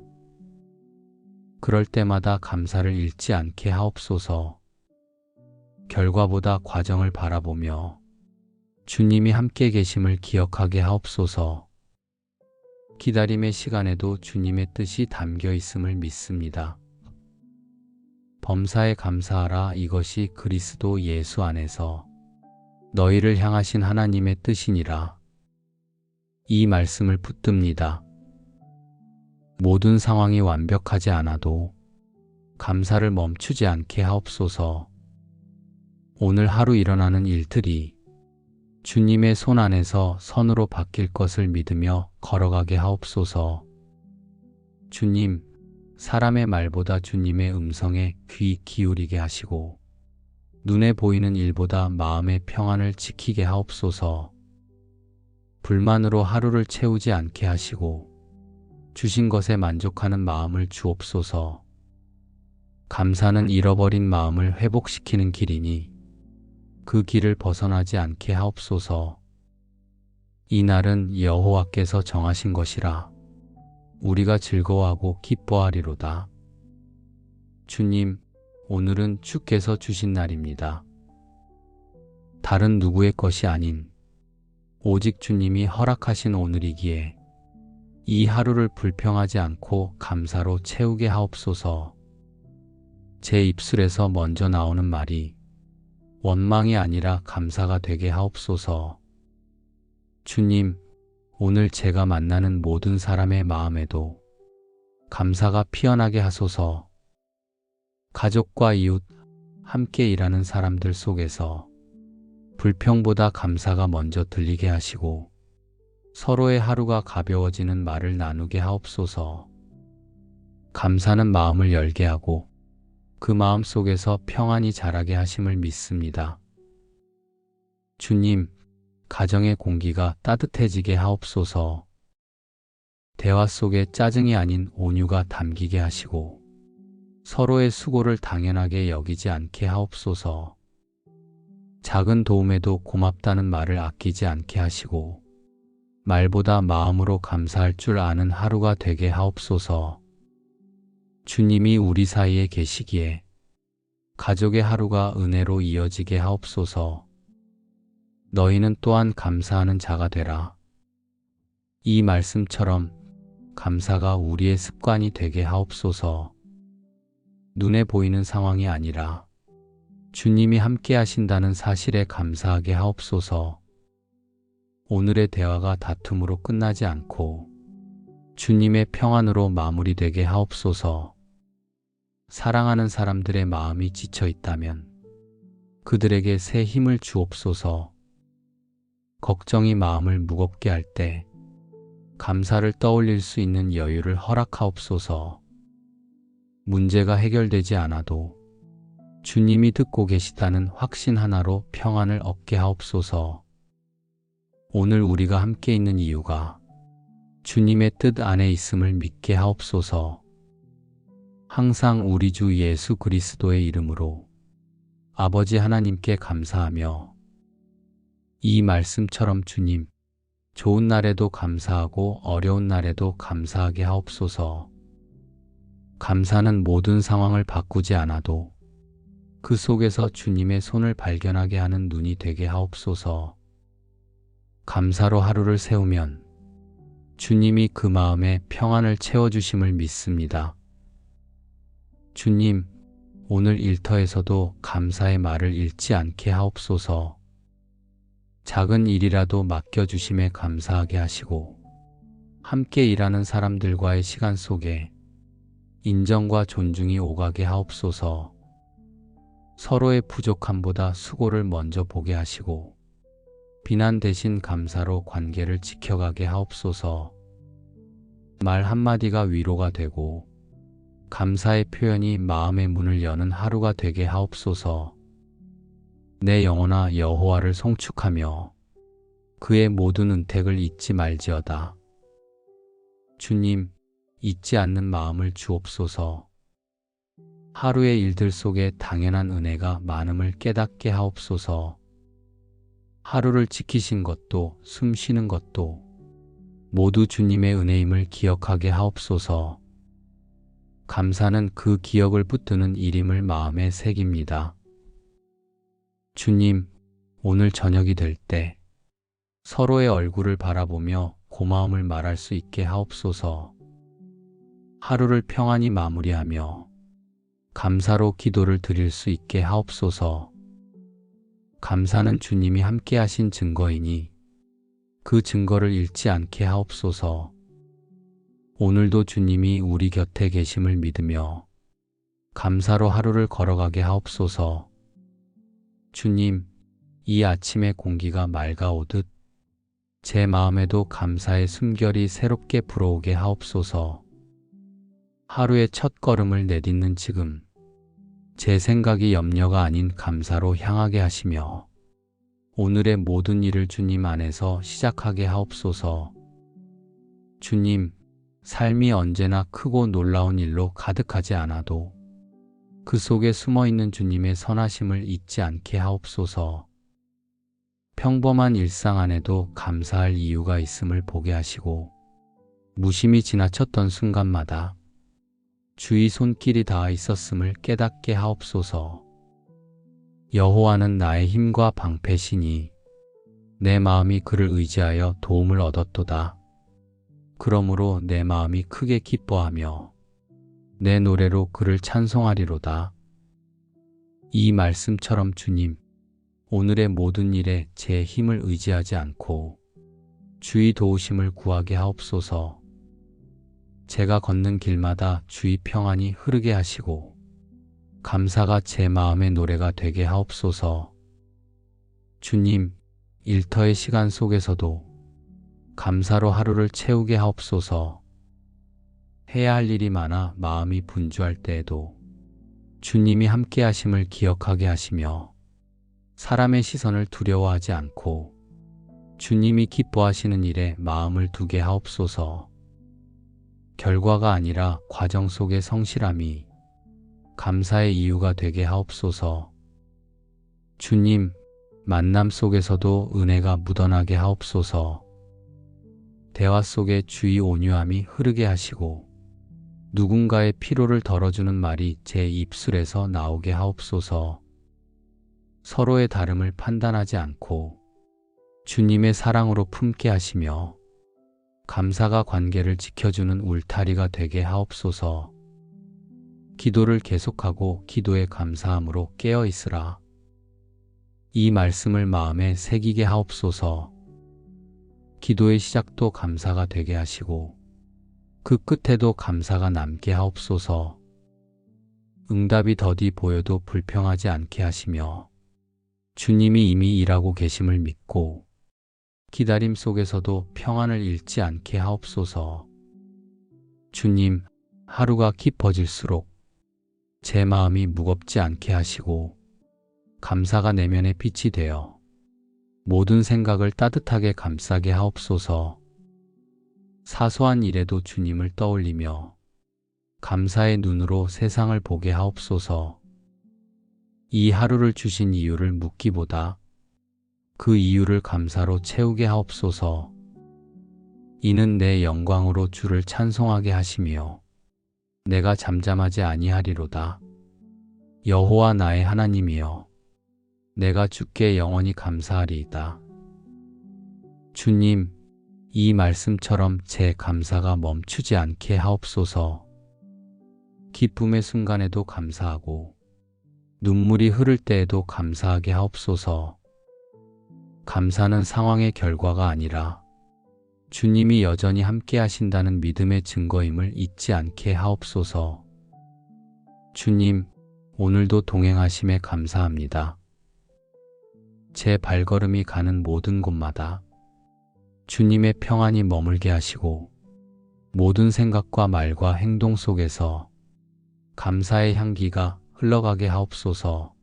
그럴 때마다 감사를 잃지 않게 하옵소서. 결과보다 과정을 바라보며 주님이 함께 계심을 기억하게 하옵소서. 기다림의 시간에도 주님의 뜻이 담겨 있음을 믿습니다. 범사에 감사하라. 이것이 그리스도 예수 안에서 너희를 향하신 하나님의 뜻이니라. 이 말씀을 붙듭니다. 모든 상황이 완벽하지 않아도 감사를 멈추지 않게 하옵소서. 오늘 하루 일어나는 일들이 주님의 손 안에서 선으로 바뀔 것을 믿으며 걸어가게 하옵소서. 주님, 사람의 말보다 주님의 음성에 귀 기울이게 하시고 눈에 보이는 일보다 마음의 평안을 지키게 하옵소서. 불만으로 하루를 채우지 않게 하시고 주신 것에 만족하는 마음을 주옵소서. 감사는 잃어버린 마음을 회복시키는 길이니 그 길을 벗어나지 않게 하옵소서. 이 날은 여호와께서 정하신 것이라 우리가 즐거워하고 기뻐하리로다. 주님, 오늘은 주께서 주신 날입니다. 다른 누구의 것이 아닌 오직 주님이 허락하신 오늘이기에 이 하루를 불평하지 않고 감사로 채우게 하옵소서. 제 입술에서 먼저 나오는 말이 원망이 아니라 감사가 되게 하옵소서. 주님, 오늘 제가 만나는 모든 사람의 마음에도 감사가 피어나게 하소서. 가족과 이웃, 함께 일하는 사람들 속에서 불평보다 감사가 먼저 들리게 하시고 서로의 하루가 가벼워지는 말을 나누게 하옵소서. 감사는 마음을 열게 하고 그 마음 속에서 평안이 자라게 하심을 믿습니다. 주님, 가정의 공기가 따뜻해지게 하옵소서. 대화 속에 짜증이 아닌 온유가 담기게 하시고 서로의 수고를 당연하게 여기지 않게 하옵소서. 작은 도움에도 고맙다는 말을 아끼지 않게 하시고 말보다 마음으로 감사할 줄 아는 하루가 되게 하옵소서. 주님이 우리 사이에 계시기에 가족의 하루가 은혜로 이어지게 하옵소서. 너희는 또한 감사하는 자가 되라. 이 말씀처럼 감사가 우리의 습관이 되게 하옵소서. 눈에 보이는 상황이 아니라 주님이 함께 하신다는 사실에 감사하게 하옵소서. 오늘의 대화가 다툼으로 끝나지 않고 주님의 평안으로 마무리되게 하옵소서. 사랑하는 사람들의 마음이 지쳐 있다면 그들에게 새 힘을 주옵소서. 걱정이 마음을 무겁게 할 때 감사를 떠올릴 수 있는 여유를 허락하옵소서. 문제가 해결되지 않아도 주님이 듣고 계시다는 확신 하나로 평안을 얻게 하옵소서. 오늘 우리가 함께 있는 이유가 주님의 뜻 안에 있음을 믿게 하옵소서. 항상 우리 주 예수 그리스도의 이름으로 아버지 하나님께 감사하며 이 말씀처럼 주님, 좋은 날에도 감사하고 어려운 날에도 감사하게 하옵소서. 감사는 모든 상황을 바꾸지 않아도 그 속에서 주님의 손을 발견하게 하는 눈이 되게 하옵소서. 감사로 하루를 세우면 주님이 그 마음에 평안을 채워주심을 믿습니다. 주님, 오늘 일터에서도 감사의 말을 잃지 않게 하옵소서. 작은 일이라도 맡겨주심에 감사하게 하시고 함께 일하는 사람들과의 시간 속에 인정과 존중이 오가게 하옵소서. 서로의 부족함보다 수고를 먼저 보게 하시고 비난 대신 감사로 관계를 지켜가게 하옵소서. 말 한마디가 위로가 되고 감사의 표현이 마음의 문을 여는 하루가 되게 하옵소서. 내 영혼아 여호와를 송축하며 그의 모든 은택을 잊지 말지어다. 주님, 잊지 않는 마음을 주옵소서. 하루의 일들 속에 당연한 은혜가 많음을 깨닫게 하옵소서. 하루를 지키신 것도 숨 쉬는 것도 모두 주님의 은혜임을 기억하게 하옵소서. 감사는 그 기억을 붙드는 일임을 마음에 새깁니다. 주님, 오늘 저녁이 될 때 서로의 얼굴을 바라보며 고마움을 말할 수 있게 하옵소서. 하루를 평안히 마무리하며 감사로 기도를 드릴 수 있게 하옵소서. 감사는 주님이 함께 하신 증거이니 그 증거를 잃지 않게 하옵소서. 오늘도 주님이 우리 곁에 계심을 믿으며 감사로 하루를 걸어가게 하옵소서. 주님, 이 아침의 공기가 맑아오듯 제 마음에도 감사의 숨결이 새롭게 불어오게 하옵소서. 하루의 첫 걸음을 내딛는 지금 제 생각이 염려가 아닌 감사로 향하게 하시며 오늘의 모든 일을 주님 안에서 시작하게 하옵소서. 주님, 삶이 언제나 크고 놀라운 일로 가득하지 않아도 그 속에 숨어 있는 주님의 선하심을 잊지 않게 하옵소서. 평범한 일상 안에도 감사할 이유가 있음을 보게 하시고 무심히 지나쳤던 순간마다 주의 손길이 닿아 있었음을 깨닫게 하옵소서. 여호와는 나의 힘과 방패시니 내 마음이 그를 의지하여 도움을 얻었도다. 그러므로 내 마음이 크게 기뻐하며 내 노래로 그를 찬송하리로다. 이 말씀처럼 주님, 오늘의 모든 일에 제 힘을 의지하지 않고 주의 도우심을 구하게 하옵소서. 제가 걷는 길마다 주의 평안이 흐르게 하시고 감사가 제 마음의 노래가 되게 하옵소서. 주님, 일터의 시간 속에서도 감사로 하루를 채우게 하옵소서. 해야 할 일이 많아 마음이 분주할 때에도 주님이 함께 하심을 기억하게 하시며 사람의 시선을 두려워하지 않고 주님이 기뻐하시는 일에 마음을 두게 하옵소서. 결과가 아니라 과정 속의 성실함이 감사의 이유가 되게 하옵소서. 주님, 만남 속에서도 은혜가 묻어나게 하옵소서. 대화 속에 주의 온유함이 흐르게 하시고 누군가의 피로를 덜어주는 말이 제 입술에서 나오게 하옵소서. 서로의 다름을 판단하지 않고 주님의 사랑으로 품게 하시며 감사가 관계를 지켜주는 울타리가 되게 하옵소서. 기도를 계속하고 기도에 감사함으로 깨어 있으라. 이 말씀을 마음에 새기게 하옵소서. 기도의 시작도 감사가 되게 하시고 그 끝에도 감사가 남게 하옵소서. 응답이 더디 보여도 불평하지 않게 하시며 주님이 이미 일하고 계심을 믿고 기다림 속에서도 평안을 잃지 않게 하옵소서. 주님, 하루가 깊어질수록 제 마음이 무겁지 않게 하시고 감사가 내면의 빛이 되어 모든 생각을 따뜻하게 감싸게 하옵소서. 사소한 일에도 주님을 떠올리며 감사의 눈으로 세상을 보게 하옵소서. 이 하루를 주신 이유를 묻기보다 그 이유를 감사로 채우게 하옵소서. 이는 내 영광으로 주를 찬송하게 하시며 내가 잠잠하지 아니하리로다. 여호와 나의 하나님이여, 내가 주께 영원히 감사하리이다. 주님, 이 말씀처럼 제 감사가 멈추지 않게 하옵소서. 기쁨의 순간에도 감사하고 눈물이 흐를 때에도 감사하게 하옵소서. 감사는 상황의 결과가 아니라 주님이 여전히 함께 하신다는 믿음의 증거임을 잊지 않게 하옵소서. 주님, 오늘도 동행하심에 감사합니다. 제 발걸음이 가는 모든 곳마다 주님의 평안이 머물게 하시고 모든 생각과 말과 행동 속에서 감사의 향기가 흘러가게 하옵소서.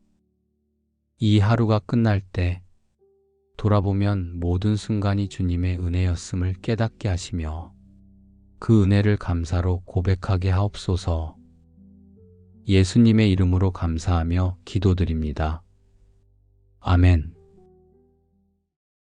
이 하루가 끝날 때 돌아보면 모든 순간이 주님의 은혜였음을 깨닫게 하시며 그 은혜를 감사로 고백하게 하옵소서. 예수님의 이름으로 감사하며 기도드립니다. 아멘.